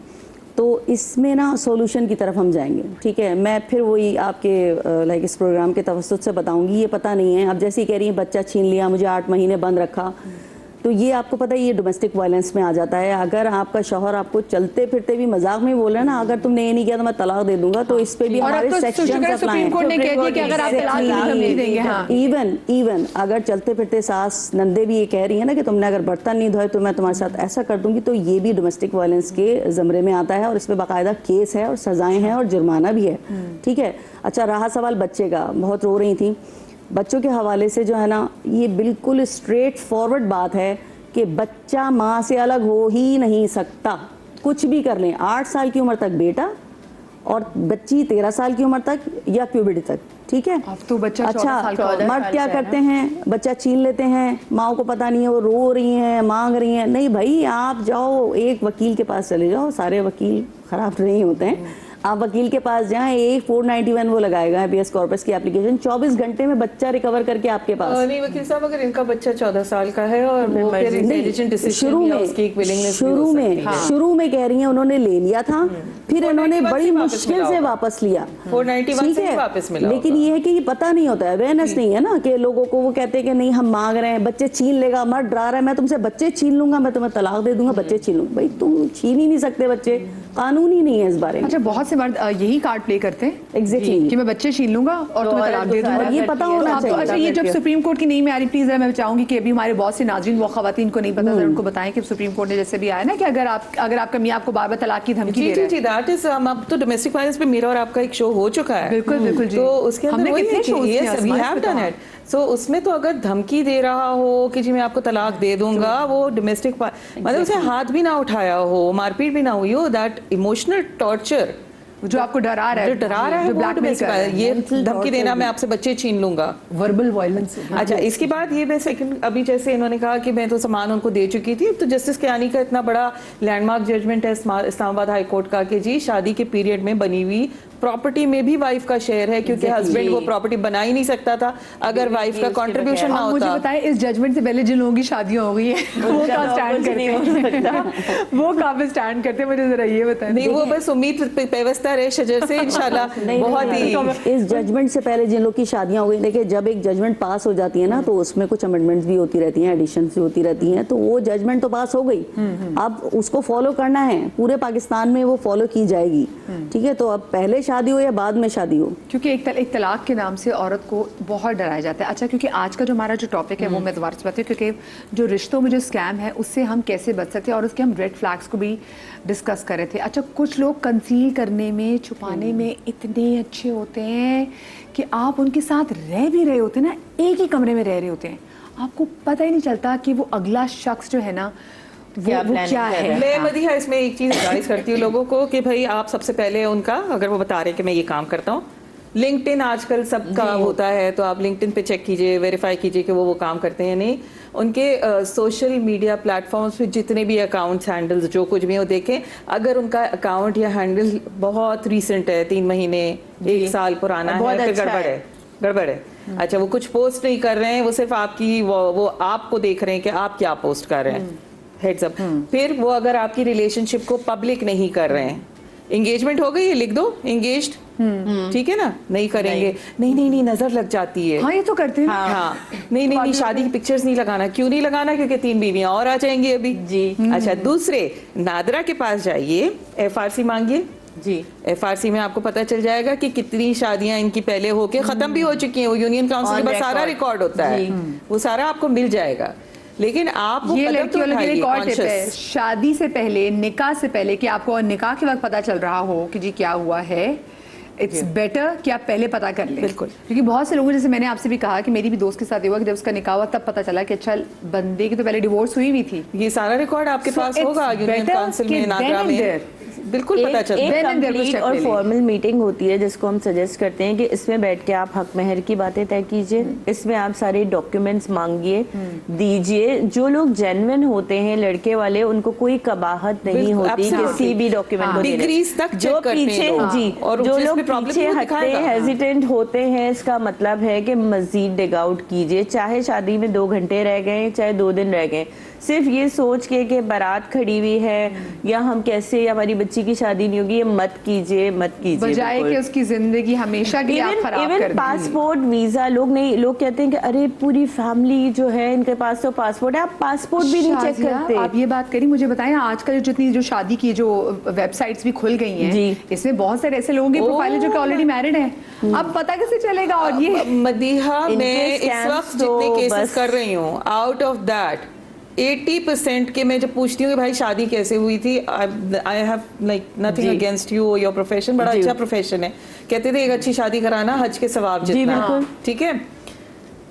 तो इसमें ना सॉल्यूशन की तरफ हम जाएंगे, ठीक है। मैं फिर वही आपके लाइक इस प्रोग्राम के तवस्सुत से बताऊंगी, ये पता नहीं है। अब जैसे ही कह रही है बच्चा छीन लिया, मुझे 8 महीने बंद रखा, तो ये आपको पता है ये डोमेस्टिक वायलेंस में आ जाता है। अगर आपका शौहर आपको चलते फिरते भी मजाक में बोल रहा है ना, अगर तुमने ये नहीं किया तो मैं तलाक दे दूंगा, तो इस पे भी और अब हमारे तो सेक्शंस अप्लाई सुप्रीम कोर्ट ने कह दिया कि अगर आप तलाक नहीं देंगे, हाँ, इवन अगर चलते फिरते सास नंदे भी ये कह रही है ना कि तुमने अगर बर्तन नहीं धोए तो मैं तुम्हारे साथ ऐसा कर दूंगी, तो ये भी डोमेस्टिक वायलेंस के ज़मरे में आता है और इसमें बाकायदा केस है और सजाएं हैं और जुर्माना भी है, ठीक है। अच्छा, रहा सवाल बच्चे का, बहुत रो रही थी बच्चों के हवाले से, जो है ना ये बिल्कुल स्ट्रेट फॉरवर्ड बात है कि बच्चा माँ से अलग हो ही नहीं सकता। कुछ भी कर लें, 8 साल की उम्र तक बेटा और बच्ची 13 साल की उम्र तक या प्यूबर्टी तक, ठीक है। अब तो बच्चा 14 साल का अच्छा, मर्द क्या करते हैं, बच्चा छीन लेते हैं, माँ को पता नहीं है, वो रो रही हैं, मांग रही हैं। नहीं भाई, आप जाओ एक वकील के पास चले जाओ, सारे वकील खराब नहीं होते हैं, आप वकील के पास जाएं, एक 491 वो लगाएगा हैबियस कॉर्पस की एप्लीकेशन, 24 घंटे में बच्चा रिकवर करके आपके पास। नहीं वकील साहब, अगर इनका बच्चा 14 साल का है और वो फिर इंटेलिजेंट डिसीजन या उसकी एक विलिंगनेस शुरू में कह रही हैं उन्होंने ले लिया था, फिर इन्होंने बड़ी मुश्किल से वापस लिया, 491 से वापस मिला। लेकिन ये है कि ये पता नहीं होता है, अवेयरनेस नहीं है ना, कि लोगों को वो कहते हैं कि नहीं हम मांग रहे हैं, बच्चे छीन लेगा, मर्द डरा रहा है, मैं तुमसे बच्चे छीन लूंगा, मैं तुम्हें तलाक दे दूंगा, बच्चे छीन लूंगा। भाई तुम छीन ही नहीं सकते बच्चे, कानून ही नहीं है इस बारे में। अच्छा, बहुत से मर्द यही कार्ड प्ले करते हैं एग्जैक्टली कि मैं बच्चे छीन लूंगा और तुम्हें तलाक दे दूंगा। ये पता होना आपको अच्छा, चाहिए। ये जब सुप्रीम कोर्ट की नहीं में आ रही, प्लीज मैं चाहूंगी कि अभी हमारे बहुत से नाज़रीन वो खवातीन को नहीं पता, जरा उनको बताएं कि सुप्रीम कोर्ट ने जैसे भी आया ना कि अगर आपका मियां आपको बार-बार तलाक की धमकी दे रहा है। जी, दैट इज अब तो डोमेस्टिक वायलेंस पे मेरा और आपका एक शो हो चुका है। बिल्कुल जी। तो उसके अंदर वही है कि yes we have done it. So उसमें तो अगर धमकी दे रहा हो कि जी मैं आपको तलाक दे दूंगा, वो डोमेस्टिक मतलब उसे हाथ भी ना उठाया हो, मारपीट भी ना हुई हो, दैट इमोशनल टॉर्चर जो आपको डरा रहा है, जो डरा रहा है, वो डोमेस्टिक वायलेंस, ये धमकी देना मैं आपसे बच्चे छीन लूंगा, वर्बल वायलेंस। अच्छा, इसके बाद ये मैं सेकंड, अभी जैसे इन्होंने कहा कि मैं तो सामान उनको दे चुकी थी, तो जस्टिस कियानी का इतना बड़ा लैंडमार्क जजमेंट है इस्लामाबाद हाई कोर्ट का कि जी शादी के पीरियड में बनी हुई प्रॉपर्टी में भी वाइफ का शेयर है, क्योंकि हस्बैंड वो प्रॉपर्टी बना ही नहीं सकता था अगर वाइफ का कंट्रीब्यूशन ना होता। मुझे बताएं, इस जजमेंट से पहले जिन लोगों की शादियां हो गई हैं वो कहाँ स्टैंड करते हैं, वो कहाँ पे स्टैंड करते हैं, मुझे जरा ये बताएं। नहीं, वो बस उम्मीद पेवस्ता रहे शजर से इंशाल्लाह। बहुत ही इस जजमेंट से पहले जिन लोग की शादियां हो गई, देखिए जब एक जजमेंट पास हो जाती है ना, तो उसमें कुछ अमेंडमेंट्स भी होती रहती हैं, एडिशंस भी होती रहती हैं, तो वो जजमेंट तो पास हो गई, अब उसको फॉलो करना है, पूरे पाकिस्तान में वो फॉलो की जाएगी, ठीक है। तो अब पहले शादी हो या बाद में शादी हो, क्योंकि एक तलाक के नाम से औरत को बहुत डराया जाता है। अच्छा, क्योंकि आज का जो हमारा जो टॉपिक है वो मैं दोबारा से बताती हूँ, क्योंकि जो रिश्तों में जो स्कैम है उससे हम कैसे बच सकते हैं, और उसके हम रेड फ्लैग्स को भी डिस्कस कर रहे थे। अच्छा, कुछ लोग कंसील करने में, छुपाने में इतने अच्छे होते हैं कि आप उनके साथ रह भी रहे होते हैं ना, एक ही कमरे में रह रहे होते हैं, आपको पता ही नहीं चलता कि वो अगला शख्स जो है ना वो क्या है। मैं मदीहा इसमें एक चीज़ एडवाइस करती हूँ लोगों को कि भाई आप सबसे पहले उनका, अगर वो बता रहे कि मैं ये काम करता हूँ, लिंक्डइन आजकल सबका होता है, तो आप लिंक्डइन पे चेक कीजिए, वेरीफाई कीजिए कि वो काम करते हैं नहीं। उनके सोशल मीडिया प्लेटफॉर्म्स पे जितने भी अकाउंट्स, हैंडल्स, जो कुछ भी हो, देखें अगर उनका अकाउंट या हैंडल बहुत रीसेंट है, 3 महीने 1 साल पुराना है, फिर गड़बड़ है। अच्छा, वो कुछ पोस्ट नहीं कर रहे हैं, वो सिर्फ आपकी वो आपको देख रहे हैं कि आप क्या पोस्ट कर रहे हैं, हेड्स अप। फिर वो अगर आपकी रिलेशनशिप को पब्लिक नहीं कर रहे हैं, एंगेजमेंट हो गई है, लिख दो एंगेज्ड, ठीक है ना, नहीं करेंगे, नहीं नजर लग जाती है। हाँ, ये तो करते हैं। हाँ, नहीं शादी की पिक्चर्स नहीं लगाना। क्यों नहीं लगाना? क्योंकि 3 बीवियां और आ जाएंगी अभी जी। अच्छा, दूसरे नादरा के पास जाइए, FRC मांगिए जी। FRC में आपको पता चल जाएगा कि कितनी शादियां इनकी पहले होके खत्म भी हो चुकी हैं, वो यूनियन काउंसिल के पास सारा रिकॉर्ड होता है, वो सारा आपको मिल जाएगा। लेकिन आप वो ये लड़की वालों के लिए एक और टिप है, कॉन्शियस शादी से पहले, निकाह से पहले, कि आपको निकाह के वक्त पता चल रहा हो कि जी क्या हुआ है, इट्स बेटर कि आप पहले पता कर लें। बिल्कुल, क्योंकि बहुत से लोगों, जैसे मैंने आपसे भी कहा कि मेरी भी दोस्त के साथ हुआ कि जब उसका निकाह हुआ तब पता चला कि अच्छा बंदे की तो पहले डिवोर्स हुई भी थी। ये सारा रिकॉर्ड आपके पास होगा यूनियन काउंसिल में, नादरा में, बिल्कुल पता चलता है। एक कंप्लीट और फॉर्मल मीटिंग होती है जिसको हम सजेस्ट करते हैं कि इसमें बैठ के आप हक महर की बातें तय कीजिए, इसमें आप सारे डॉक्यूमेंट्स मांगिए, दीजिए। जो लोग जेन्युइन होते हैं लड़के वाले, उनको कोई कबाहत नहीं होती किसी भी डॉक्यूमेंट को डिग्रीज तक जो पीछे जी, जो लोग पीछे हटते हेजिटेंट होते हैं, इसका मतलब है कि मजीद डिग आउट कीजिए, चाहे शादी में 2 घंटे रह गए, चाहे 2 दिन रह गए, सिर्फ ये सोच के कि बारात खड़ी हुई है या हम कैसे, या हमारी बच्ची की शादी नहीं होगी, ये मत कीजिए बजाय कि उसकी जिंदगी हमेशा की आप खराब कर दें। पासपोर्ट, वीजा, लोग कहते हैं कि अरे पूरी फैमिली जो है इनके पास तो पासपोर्ट है, आप पासपोर्ट भी नहीं चेक करते। आप ये बात करी, मुझे बताएं आजकल जितनी जो शादी की जो वेबसाइट्स भी खुल गई हैं, इसमें बहुत सारे ऐसे लोगों की प्रोफाइल है जो कि ऑलरेडी मैरिड हैं, अब पता कैसे चलेगा? और ये मदीहा में इस वक्त जितने केसेस कर रही हूँ, आउट ऑफ दैट 80% के मैं जब पूछती हूँ कि भाई शादी कैसे हुई थी, I have like nothing against you, your profession बड़ा अच्छा प्रोफेशन है, कहते थे एक अच्छी शादी कराना हज के सवाब जितना, ठीक है।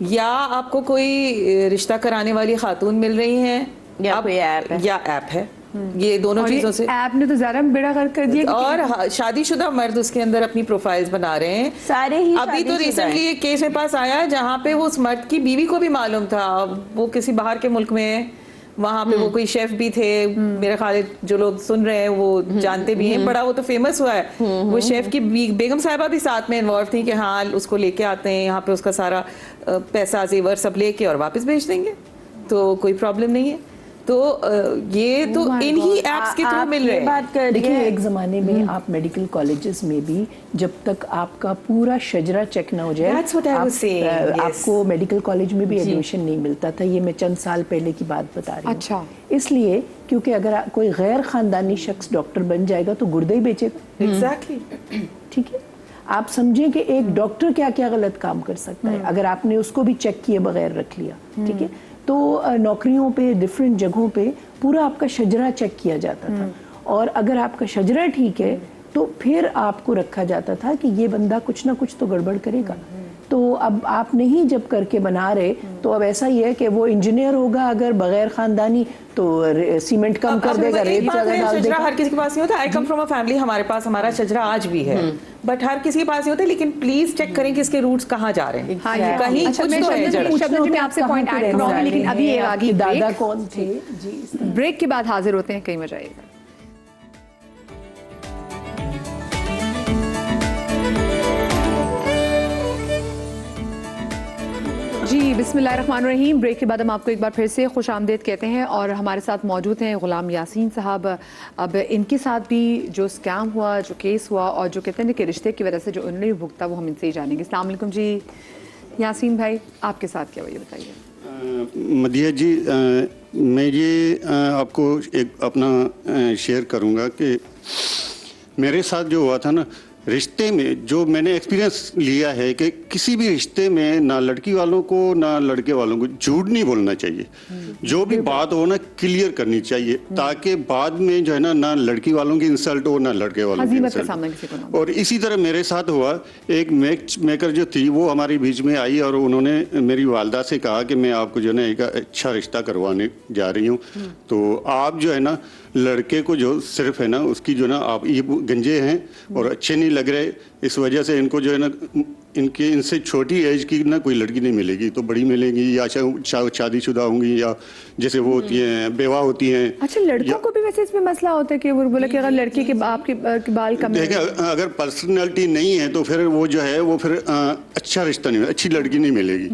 या आपको कोई रिश्ता कराने वाली खातून मिल रही हैं, या कोई ऐप है, या ऐप है, ये दोनों और ये चीजों से ऐप ने तो ज़्यादा बेड़ा गर्क कर दिया और शादीशुदा मर्द उसके अंदर अपनी प्रोफाइल्स बना रहे हैं सारे ही अभी तो शादीशुदा रिसेंटली हैं। एक केस मेरे पास आया जहाँ पे वो उस मर्द की बीवी को भी मालूम था, वो किसी बाहर के मुल्क में, वहां पे वो कोई शेफ भी थे, मेरे ख्याल है जो लोग सुन रहे हैं वो जानते भी हैं, बड़ा वो तो फेमस हुआ है। वो शेफ की बेगम साहिबा भी साथ में इन्वॉल्व थी कि हाँ उसको लेके आते हैं यहाँ पे, उसका सारा पैसा जेवर सब लेके और वापस भेज देंगे, तो कोई प्रॉब्लम नहीं है। तो ये तो इन्हीं एप्स के थ्रू मिल रहे हैं। बात कर देखिए एक ज़माने में आप मेडिकल कॉलेजेस में भी जब तक आपका पूरा शजरा चेक ना हो जाए That's what I was saying, yes. आपको मेडिकल कॉलेज में भी एडमिशन नहीं मिलता था। ये मैं चंद साल पहले की बात बता रही हूँ। अच्छा। इसलिए क्योंकि अगर कोई गैर खानदानी शख्स डॉक्टर बन जाएगा तो गुर्दे ही बेचेगा। एग्जैक्टली। ठीक है, आप समझें कि एक डॉक्टर क्या क्या गलत काम कर सकता है अगर आपने उसको भी चेक किए बगैर रख लिया। ठीक है, तो नौकरियों पे डिफरेंट जगहों पे पूरा आपका शजरा चेक किया जाता था, और अगर आपका शजरा ठीक है तो फिर आपको रखा जाता था कि ये बंदा कुछ ना कुछ तो गड़बड़ करेगा। तो अब आप नहीं जब करके बना रहे तो अब ऐसा ही है कि वो इंजीनियर होगा अगर बगैर खानदानी तो सीमेंट कम कर देगा, रेत ज्यादा डाल देगा। हर किसी के पास नहीं होता। आई कम फ्रॉम अ फैमिली, हमारे पास हमारा शजरा आज भी है, बट हर किसी के पास नहीं होता। लेकिन प्लीज चेक करें कि इसके रूट्स कहाँ जा रहे हैं। हाँ, ये कहीं अच्छा, कुछ मैं तो है जड़। शब्द जी मैं आपसे पॉइंट ऐड करूंगी, लेकिन अभी ये आ गई दादा ब्रेक। कौन थे जी। ब्रेक के बाद हाजिर होते हैं, कहीं मजा आएगा। जी बिस्मिल्लाहिर्रहमानिर्रहीम। ब्रेक के बाद हम आपको एक बार फिर से खुश आमदेद कहते हैं और हमारे साथ मौजूद हैं गुलाम यासीन साहब। अब इनके साथ भी जो स्कैम हुआ, जो केस हुआ और जो कहते हैं कि रिश्ते की वजह से जो उन्होंने भी भुगता, वो हम इनसे ही जानेंगे। अस्सलाम वालेकुम जी यासीन भाई, आपके साथ क्या हुआ ये बताइए। मदिया जी, मैं ये आपको एक अपना शेयर करूँगा कि मेरे साथ जो हुआ था ना, रिश्ते में जो मैंने एक्सपीरियंस लिया है कि किसी भी रिश्ते में ना लड़की वालों को ना लड़के वालों को झूठ नहीं बोलना चाहिए। जो भी बात हो ना क्लियर करनी चाहिए, ताकि बाद में जो है ना लड़की वालों की इंसल्ट हो ना लड़के वालों की इंसल्ट। और इसी तरह मेरे साथ हुआ, एक मैच मेकर जो थी वो हमारे बीच में आई और उन्होंने मेरी वालदा से कहा कि मैं आपको जो है ना एक अच्छा रिश्ता करवाने जा रही हूँ, तो आप जो है ना लड़के को जो सिर्फ है ना उसकी जो ना आप ये गंजे हैं और अच्छे नहीं लग रहे, इस वजह से इनको जो है ना इनसे छोटी एज की ना कोई लड़की नहीं मिलेगी, तो बड़ी मिलेगी या शादीशुदा होंगी या जैसे वो होती हैं बेवा होती हैं। अच्छा, लड़कों को भी वैसे इसमें मसला होता है कि वो बोले कि अगर लड़की के बाप के बाल कम देखिए, अगर पर्सनैलिटी नहीं है तो फिर वो जो है वो फिर अच्छा रिश्ता नहीं, अच्छी लड़की नहीं मिलेगी।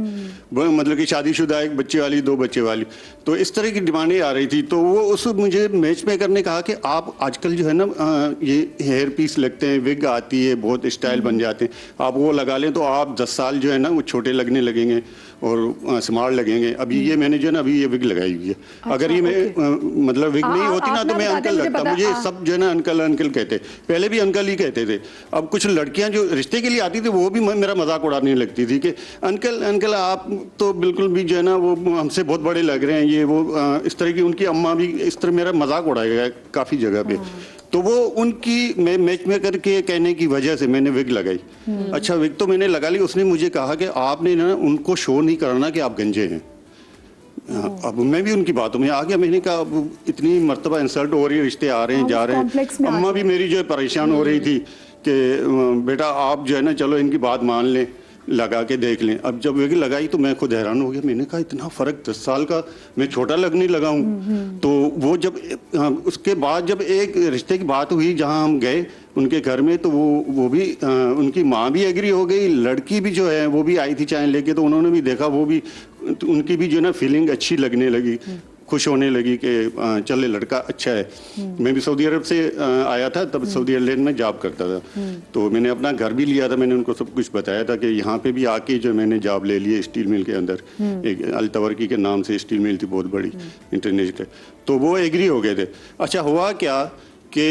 मतलब कि शादीशुदा, एक बच्चे वाली, 2 बच्चे वाली, तो इस तरह की डिमांडें आ रही थी। तो वो उस मुझे मैच मेकर ने कहा कि आप आजकल जो है ना ये हेयर पीस लगते हैं, विग आती है, बहुत स्टाइल बन जाते हैं, आप वो लगा लें तो आप 10 साल जो है ना वो छोटे लगने लगेंगे और स्मार्ट लगेंगे। अभी ये मैंने जो है ना अभी ये विग लगाई हुई है। अगर ये मैं मतलब विग नहीं होती ना तो मैं अंकल लगता, मुझे सब जो है ना अंकल अंकल कहते, पहले भी अंकल ही कहते थे। अब कुछ लड़कियां जो रिश्ते के लिए आती थी वो भी मेरा मजाक उड़ाने लगती थी कि अंकल अंकल आप तो बिल्कुल भी जो है ना वो हमसे बहुत बड़े लग रहे हैं, ये वो इस तरह की उनकी अम्मा भी इस तरह मेरा मजाक उड़ाया गया काफ़ी जगह पे। तो वो उनकी मैं मैच मेकर के कहने की वजह से मैंने विग लगाई। अच्छा, विग तो मैंने लगा ली, उसने मुझे कहा कि आपने ना उनको शो नहीं कराना कि आप गंजे हैं। अब मैं भी उनकी बातों में आ गया। मैंने कहा अब इतनी मर्तबा इंसल्ट हो रही है, रिश्ते आ रहे हैं जा रहे हैं। अम्मा भी मेरी जो है परेशान हो रही थी कि बेटा आप जो है ना चलो इनकी बात मान लें, लगा के देख लें। अब जब विग लगाई तो मैं खुद हैरान हो गया, मैंने कहा इतना फ़र्क, 10 साल का मैं छोटा लगने लगा हूँ। तो वो जब उसके बाद जब एक रिश्ते की बात हुई जहाँ हम गए उनके घर में, तो वो भी उनकी माँ भी एग्री हो गई, लड़की भी जो है वो भी आई थी चाय लेके, तो उन्होंने भी देखा, वो भी उनकी भी जो है ना फीलिंग अच्छी लगने लगी, खुश होने लगी कि चले लड़का अच्छा है। मैं भी सऊदी अरब से आया था, तब सऊदी एयरलाइन में जॉब करता था, तो मैंने अपना घर भी लिया था। मैंने उनको सब कुछ बताया था कि यहाँ पे भी आके जो मैंने जॉब ले ली है स्टील मिल के अंदर, एक अल-तवर्की के नाम से स्टील मिल थी, बहुत बड़ी इंटरनेशनल। तो वो एग्री हो गए थे। अच्छा, हुआ क्या कि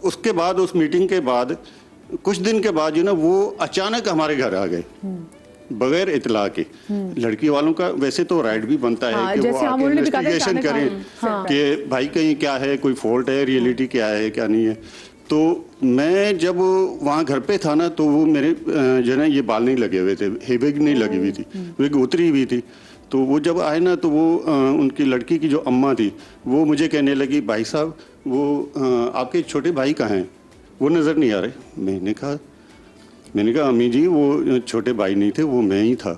उसके बाद उस मीटिंग के बाद कुछ दिन के बाद जो ना वो अचानक हमारे घर आ गए बगैर इतला के। लड़की वालों का वैसे तो राइट भी बनता है कि वो आके इन्वेस्टिगेशन करें कि भाई कहीं क्या है, कोई फॉल्ट है, रियलिटी क्या है क्या नहीं है। तो मैं जब वहाँ घर पे था ना तो वो मेरे जो है ना ये बाल नहीं लगे हुए थे, विग नहीं लगी हुई थी, विग उतरी हुई थी। तो वो जब आए ना तो वो उनकी लड़की की जो अम्मा थी वो मुझे कहने लगी, भाई साहब वो आपके छोटे भाई कहाँ हैं, वो नज़र नहीं आ रहे। मैंने कहा अम्मी जी वो छोटे भाई नहीं थे, वो मैं ही था।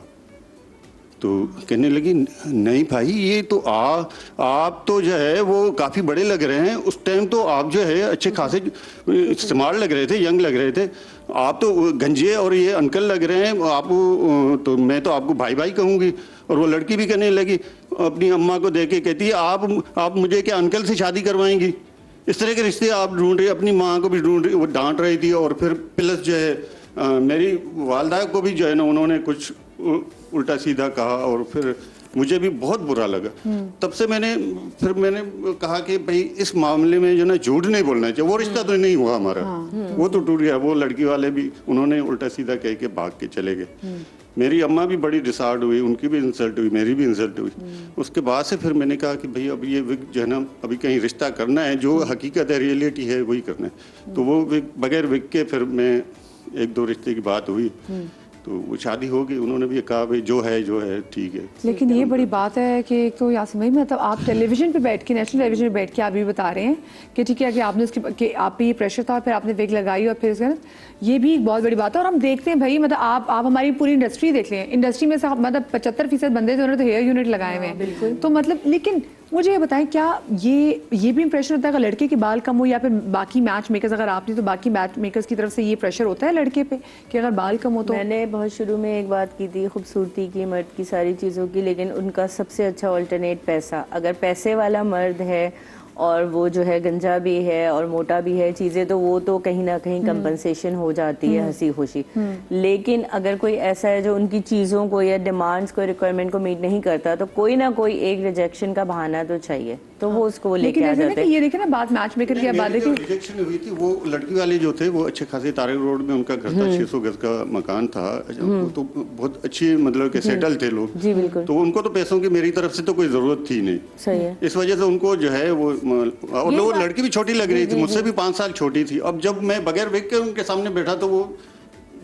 तो कहने लगी नहीं भाई ये तो आप तो जो है वो काफ़ी बड़े लग रहे हैं, उस टाइम तो आप जो है अच्छे खासे स्मार्ट लग रहे थे, यंग लग रहे थे, आप तो गंजे और ये अंकल लग रहे हैं, आप तो मैं तो आपको भाई भाई कहूँगी। और वो लड़की भी कहने लगी, अपनी अम्मा को देख के कहती है आप मुझे क्या अंकल से शादी करवाएंगी, इस तरह के रिश्ते आप ढूंढ रहे। अपनी माँ को भी ढूंढ रही, वो डांट रही थी। और फिर प्लस जो है मेरी वालदा को भी जो है ना उन्होंने कुछ उल्टा सीधा कहा और फिर मुझे भी बहुत बुरा लगा। तब से मैंने कहा कि भाई इस मामले में जो ना झूठ नहीं बोलना चाहिए। वो रिश्ता तो नहीं हुआ हमारा, वो तो टूट गया। वो लड़की वाले भी उन्होंने उल्टा सीधा कह के भाग के चले गए। मेरी अम्मा भी बड़ी डिसार्ड हुई, उनकी भी इंसल्ट हुई, मेरी भी इंसल्ट हुई। उसके बाद से फिर मैंने कहा कि भाई अब ये विग जो है ना अभी कहीं रिश्ता करना है, जो हकीकत है रियलिटी है वही करना है। तो वो विग बगैर विग के फिर मैं 1-2 रिश्ते की बात हुई तो वो शादी हो गई। उन्होंने भी कहा भाई जो है ठीक है। लेकिन ये बड़ी बात है कि एक तो यासिन भाई मतलब आप टेलीविजन पे बैठ के, नेशनल टेलीविजन पे बैठ के आप भी बता रहे हैं कि ठीक है कि आपने उसके कि आप पे ये प्रेशर था और फिर आपने विग लगाई और फिर उसके ये भी एक बहुत बड़ी बात है। और हम देखते हैं भाई मतलब आप हमारी पूरी इंडस्ट्री देख लें, इंडस्ट्री में से मतलब 75% बंदे जो तो हेयर यूनिट लगाए हुए हैं। तो मतलब लेकिन मुझे ये बताएं क्या ये भी प्रेशर होता है अगर लड़के के बाल कम हो या फिर बाकी मैच मेकर्स अगर आप नहीं तो बाकी मैच मेकर्स की तरफ से ये प्रेशर होता है लड़के पे कि अगर बाल कम हो तो? मैंने बहुत शुरू में एक बात की थी खूबसूरती की, मर्द की, सारी चीज़ों की, लेकिन उनका सबसे अच्छा ऑल्टरनेट पैसा। अगर पैसे वाला मर्द है और वो जो है गंजा भी है और मोटा भी है चीज़ें, तो वो तो कहीं ना कहीं कंपनसेशन हो जाती है हंसी खुशी। लेकिन अगर कोई ऐसा है जो उनकी चीज़ों को या डिमांड्स को, रिक्वायरमेंट को मीट नहीं करता, तो कोई ना कोई एक रिजेक्शन का बहाना तो चाहिए, तो वो उसको लेके आ जाते हैं। ये देखे ना बात मैच मेकर की बात देखिए, रिजेक्शन हुई थी। वो लड़की वाले जो थे वो अच्छे खासे तारक रोड में उनका घर था, 600 गज का मकान था। तो बहुत अच्छी मतलब के सेटल थे लोग। जी बिल्कुल। तो उनको तो पैसों की मेरी तरफ से तो कोई जरूरत थी नहीं। सही है। इस वजह से उनको जो है वो और वो लड़की भी छोटी लग रही थी, मुझसे भी 5 साल छोटी थी। अब जब मैं बगैर विग के उनके सामने बैठा तो वो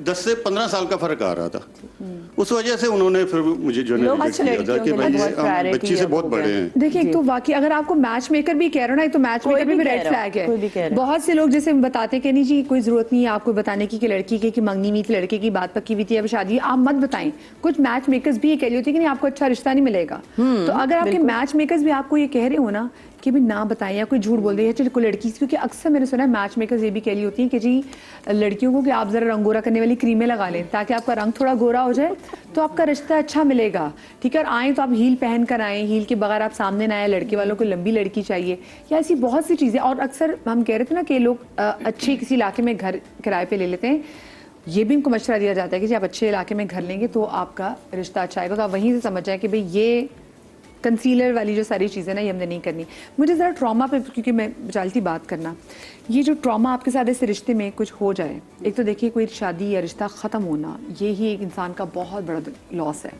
10 से 15 साल का फर्क आ रहा था। उस वजह से उन्होंने फिर मुझे जो है कि भाई बच्ची से बहुत बड़े हैं। देखिए एक तो वाकई अगर आपको मैच मेकर भी कह रहे हो ना, तो मैच मेकर भी रेड फ्लैग है। बहुत से लोग जैसे बताते हैं कि नहीं जी कोई जरूरत नहीं है आपको बताने की कि लड़की के की मंगनी हुई थी, लड़के की बात पक्की हुई थी, अब शादी आप मत बताएं। कुछ मैच मेकर्स भी ये कह रही होती है कि नहीं आपको अच्छा रिश्ता नहीं मिलेगा। तो अगर आपके मैच मेकर्स भी आपको ये कह रहे हो ना कि भी ना बताएं या कोई झूठ बोल दे चलो कोई लड़की, क्योंकि अक्सर मैंने सुना है मैच मेकर्स ये भी कह रही होती हैं कि जी लड़कियों को कि आप जरा रंग गोरा करने वाली क्रीमें लगा लें ताकि आपका रंग थोड़ा गोरा हो जाए तो आपका रिश्ता अच्छा मिलेगा। ठीक है, और आए तो आप हील पहन कर आए, हील के बगैर आप सामने ना आए, लड़के वालों को लंबी लड़की चाहिए या ऐसी बहुत सी चीज़ें। और अक्सर हम कह रहे थे ना कि लोग अच्छे किसी इलाके में घर किराए पे ले लेते हैं, ये भी उनको मशवरा दिया जाता है कि जी आप अच्छे इलाके में घर लेंगे तो आपका रिश्ता अच्छा आएगा। तो आप वहीं से समझ जाए कि भाई ये कंसीलर वाली जो सारी चीज़ें ना ये हमने नहीं करनी। मुझे ज़रा ट्रॉमा पे, क्योंकि मैं चलती बात करना, ये जो ट्रॉमा आपके साथ ऐसे रिश्ते में कुछ हो जाए, एक तो देखिए कोई शादी या रिश्ता ख़त्म होना ये ही एक इंसान का बहुत बड़ा लॉस है,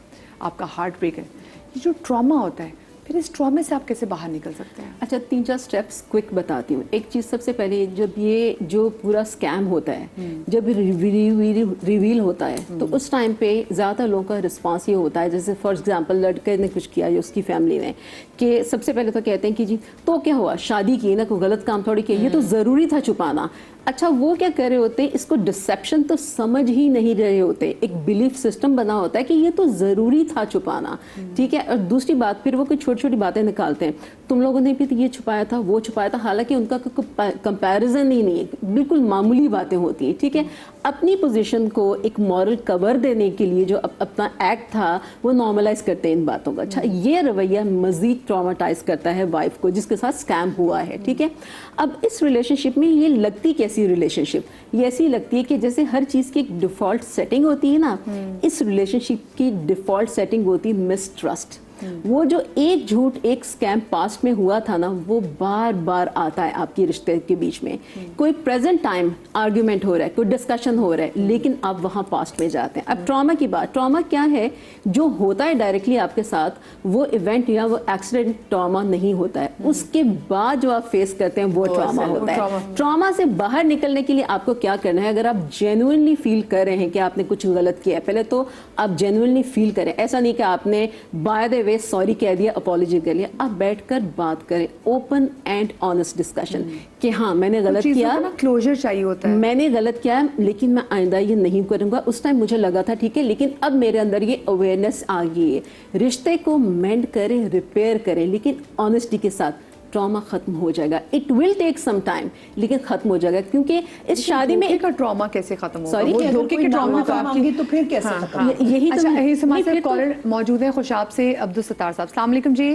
आपका हार्ट ब्रेक है। ये जो ट्रॉमा होता है फिर इस ट्रॉमे से आप कैसे बाहर निकल सकते हैं? अच्छा 3-4 स्टेप्स क्विक बताती हूँ। एक चीज़ सबसे पहले, जब ये जो पूरा स्कैम होता है जब रिवील होता है तो उस टाइम पे ज़्यादा लोगों का रिस्पांस ये होता है, जैसे फॉर एग्जांपल लड़के ने कुछ किया जो उसकी फैमिली ने, कि सबसे पहले तो कहते हैं कि जी तो क्या हुआ, शादी की ना, कोई गलत काम थोड़ी किया, ये तो ज़रूरी था छुपाना। अच्छा वो क्या कर रहे होते हैं, इसको डिसेप्शन तो समझ ही नहीं रहे होते, एक बिलीफ सिस्टम बना होता है कि ये तो ज़रूरी था छुपाना। ठीक है, और दूसरी बात फिर वो कोई छोटी छोटी बातें निकालते हैं, तुम लोगों ने भी तो ये छुपाया था, वो छुपाया था, हालांकि उनका कोई कंपैरिजन ही नहीं है, बिल्कुल मामूली बातें होती हैं। ठीक है, अपनी पोजीशन को एक मॉरल कवर देने के लिए जो अपना एक्ट था वो नॉर्मलाइज करते हैं इन बातों का। अच्छा ये रवैया मजीद ट्रॉमाटाइज करता है वाइफ को जिसके साथ स्कैम हुआ है। ठीक है, अब इस रिलेशनशिप में ये लगती कैसी रिलेशनशिप, ये ऐसी लगती है कि जैसे हर चीज़ की एक डिफ़ॉल्ट सेटिंग होती है ना, इस रिलेशनशिप की डिफ़ॉल्ट सेटिंग होती है मिसट्रस्ट। वो जो एक झूठ एक स्कैम पास्ट में हुआ था ना, वो बार बार आता है आपके रिश्ते के बीच में। कोई प्रेजेंट टाइम आर्ग्यूमेंट हो रहा है, कोई डिस्कशन हो रहा है, लेकिन आप वहाँ पास्ट में जाते हैं। अब ट्रॉमा की बात, ट्रॉमा क्या है? जो होता है डायरेक्टली आपके साथ, वो इवेंट या वो एक्सीडेंट ट्रॉमा नहीं होता है, उसके बाद जो आप फेस करते हैं वो ट्रॉमा होता है। ट्रॉमा से बाहर निकलने के लिए आपको क्या करना है? अगर आप जेन्युइनली फील कर रहे हैं कि आपने कुछ गलत किया है, पहले तो आप जेन्युइनली फील करें। ऐसा नहीं कि आपने बाय द वे सॉरी कह दिया, अपॉलॉजी कर लिया। आप बैठकर बात करें, ओपन एंड ऑनेस्ट डिस्कशन कि हाँ मैंने गलत किया, क्लोजर चाहिए होता है, मैंने गलत किया है, लेकिन मैं आइंदा ये नहीं करूंगा। उस टाइम मुझे लगा था ठीक है, लेकिन अब मेरे अंदर ये अवेयरनेस आ गई है। रिश्ते को मेंड करें, रिपेयर करें, लेकिन ऑनेस्टी के साथ। ट्रॉमा खत्म हो जाएगा। It will take some time, लेकिन खत्म हो जाएगा। क्योंकि इस शादी में एक ट्रॉमा कैसे खत्म होगा? सॉरी, धोखे के ट्रॉमा तो आपकी तो फिर कैसे खत्म? यही अच्छा, यही समाज से नहीं, फिर कॉलर मौजूद है खुशाब से, अब्दुल सत्तार साहब। अस्सलाम वालेकुम जी।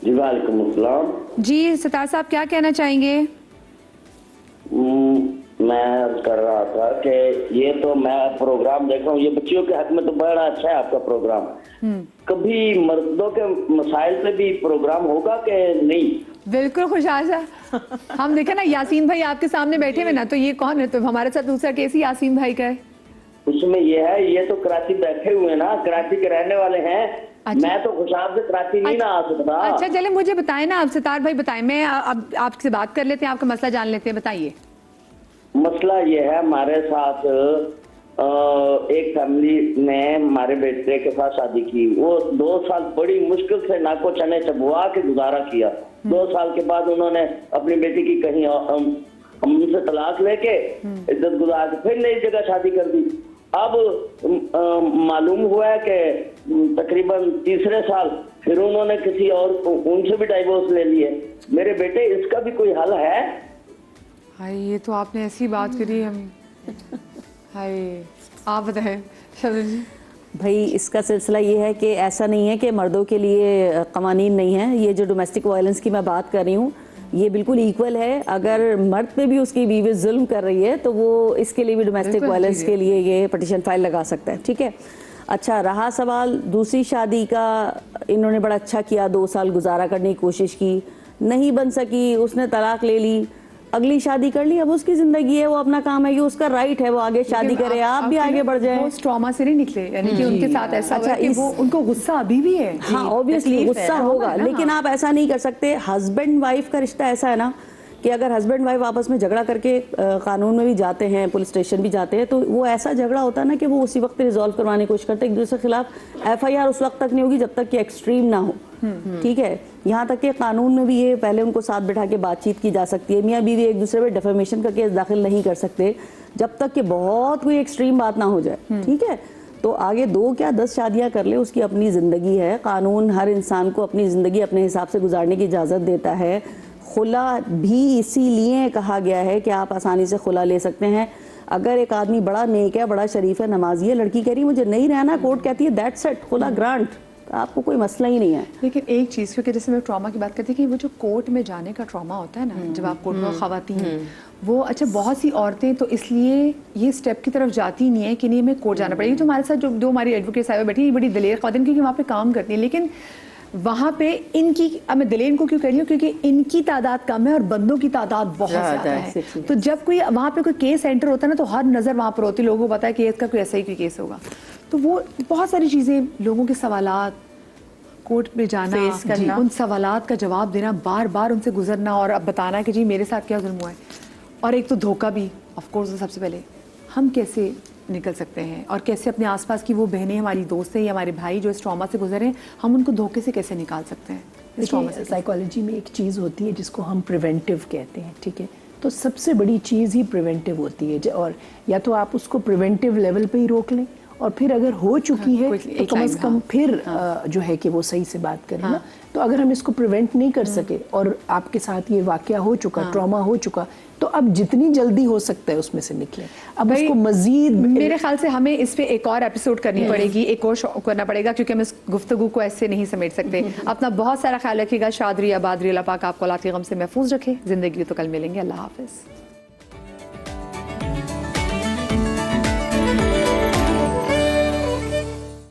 जी वालेकुम अस्सलाम। जी सत्तार साहब, क्या कहना चाहेंगे? मैं कर रहा था कि ये तो मैं प्रोग्राम देख रहा हूँ, ये बच्चियों के हक में तो बड़ा अच्छा है आपका प्रोग्राम। कभी मर्दों के मसाइल पे भी प्रोग्राम होगा कि नहीं? बिल्कुल खुशाब साहब, हम देखे ना यासीन भाई आपके सामने बैठे हुए ना, तो ये कौन है? तो हमारे साथ दूसरा केस ही यासीन भाई का है। उसमें ये है, ये तो कराची बैठे हुए ना, कराची के रहने वाले हैं। अच्छा। मैं तो खुशाब से कराची नहीं ना आ सकता। अच्छा चले, मुझे बताएं ना, अब सितार भाई बताएं, मैं अब आपसे बात कर लेते हैं, आपका मसला जान लेते हैं, बताइए। मसला ये है, हमारे साथ एक फैमिली ने हमारे बेटे के साथ शादी की। वो 2 साल बड़ी मुश्किल से नाको चने चबवा के गुजारा किया। 2 साल के बाद उन्होंने अपनी बेटी की कहीं हमसे तलाक लेके इज्जत गुजार के फिर नई जगह शादी कर दी। अब मालूम हुआ है कि तकरीबन तीसरे साल फिर उन्होंने किसी और, उनसे भी डाइवोर्स ले लिए। मेरे बेटे, इसका भी कोई हल है? हाय, ये तो आपने ऐसी बात करी हम। हाय, आप बताएं शबनम जी। भाई इसका सिलसिला ये है कि ऐसा नहीं है कि मर्दों के लिए कवानीन नहीं है। ये जो डोमेस्टिक वायलेंस की मैं बात कर रही हूँ, ये बिल्कुल इक्वल है। अगर मर्द पे भी उसकी बीवी जुल्म कर रही है तो वो इसके लिए भी डोमेस्टिक वायलेंस के लिए ये पिटीशन फाइल लगा सकता है। ठीक है। अच्छा, रहा सवाल दूसरी शादी का, इन्होंने बड़ा अच्छा किया, 2 साल गुजारा करने की कोशिश की, नहीं बन सकी, उसने तलाक ले ली, अगली शादी कर ली। अब उसकी जिंदगी है, वो अपना काम है, ये उसका राइट है, वो आगे शादी करे, आप भी आगे बढ़ जाए। वो ट्रॉमा से नहीं निकले, यानी कि उनके साथ ऐसा हुआ कि वो उनको गुस्सा अभी भी है। हाँ, ऑब्वियसली गुस्सा होगा, लेकिन आप ऐसा नहीं कर सकते। हस्बैंड वाइफ का रिश्ता ऐसा है ना कि अगर हस्बैंड वाइफ आपस में झगड़ा करके कानून में भी जाते हैं, पुलिस स्टेशन भी जाते हैं, तो वो ऐसा झगड़ा होता है ना कि वो उसी वक्त रिजॉल्व करवाने की कोशिश करते हैं। एक दूसरे के खिलाफ FIR उस वक्त तक नहीं होगी जब तक कि एक्सट्रीम ना हो। ठीक है। यहाँ तक कि कानून में भी ये पहले उनको साथ बैठा के बातचीत की जा सकती है। मियाँ बीवी एक दूसरे पे डिफेमेशन का केस दाखिल नहीं कर सकते जब तक कि बहुत कोई एक्सट्रीम बात ना हो जाए। ठीक है। तो आगे 2 क्या 10 शादियां कर ले, उसकी अपनी जिंदगी है। कानून हर इंसान को अपनी जिंदगी अपने हिसाब से गुजारने की इजाजत देता है। खुला भी इसीलिए कहा गया है कि आप आसानी से खुला ले सकते हैं। अगर एक आदमी बड़ा नेक है, बड़ा शरीफ है, नमाजी है, लड़की कह रही है मुझे नहीं रहना, कोर्ट कहती है दैट्स इट, खुला ग्रांट, आपको कोई मसला ही नहीं है। लेकिन एक चीज़, क्योंकि जैसे मैं ट्रॉमा की बात करती कि वो जो कोर्ट में जाने का ट्रॉमा होता है ना, जब आप कोर्ट में खवातीन वो, अच्छा बहुत सी औरतें तो इसलिए ये स्टेप की तरफ जाती नहीं है कि नहीं हमें कोर्ट जाना पड़ेगा। तो हमारे साथ जो हमारी एडवोकेट साहिबा बैठी है, बड़ी दलेर ख़वातीन, क्योंकि वहाँ पे काम करती है, लेकिन वहाँ पे इनकी, अब मैं दलेर को क्यों कह रही हूँ, क्योंकि इनकी तादाद कम है और बंदों की तादाद बहुत ज़्यादा है। तो जब कोई वहाँ पे कोई केस एंटर होता है ना, तो हर नज़र वहाँ पर होती है, लोगों को पता है कि इसका कोई ऐसा ही कोई केस होगा। तो वो बहुत सारी चीज़ें, लोगों के सवालात, कोर्ट में जाना, उन सवालात का जवाब देना, बार बार उनसे गुजरना और अब बताना कि जी मेरे साथ क्या जुल्म हुआ है। और एक तो धोखा भी, ऑफ कोर्स। सबसे पहले हम कैसे निकल सकते हैं और कैसे अपने आसपास की वो बहनें, हमारी दोस्त हैं या हमारे भाई जो इस ट्रॉमा से गुजरे हैं, हम उनको धोखे से कैसे निकाल सकते हैं इस ट्रॉमा से? साइकोलॉजी में एक चीज़ होती है जिसको हम प्रिवेंटिव कहते हैं। ठीक है। तो सबसे बड़ी चीज़ ही प्रिवेंटिव होती है, और या तो आप उसको प्रिवेंटिव लेवल पे ही रोक लें, और फिर अगर हो चुकी है तो कम से कम फिर जो है कि वो सही से बात करें ना। तो अगर हम इसको प्रिवेंट नहीं कर सके और आपके साथ ये वाकया हो चुका, ट्रॉमा हो चुका, तो अब जितनी जल्दी हो सकता है उसमें से निकलें। अब उसको मजीद, मेरे ख्याल से हमें इस पे एक और एपिसोड करनी पड़ेगी, एक और शो करना पड़ेगा, क्योंकि हम इस गुफ्तगू को ऐसे नहीं समेट सकते। अपना बहुत सारा ख्याल रखिएगा। शादरी आबाद, अल्लाह पाक आपको औलाद के गम से महफूज रखे। जिंदगी तो कल मिलेंगे। अल्लाह हाफिज।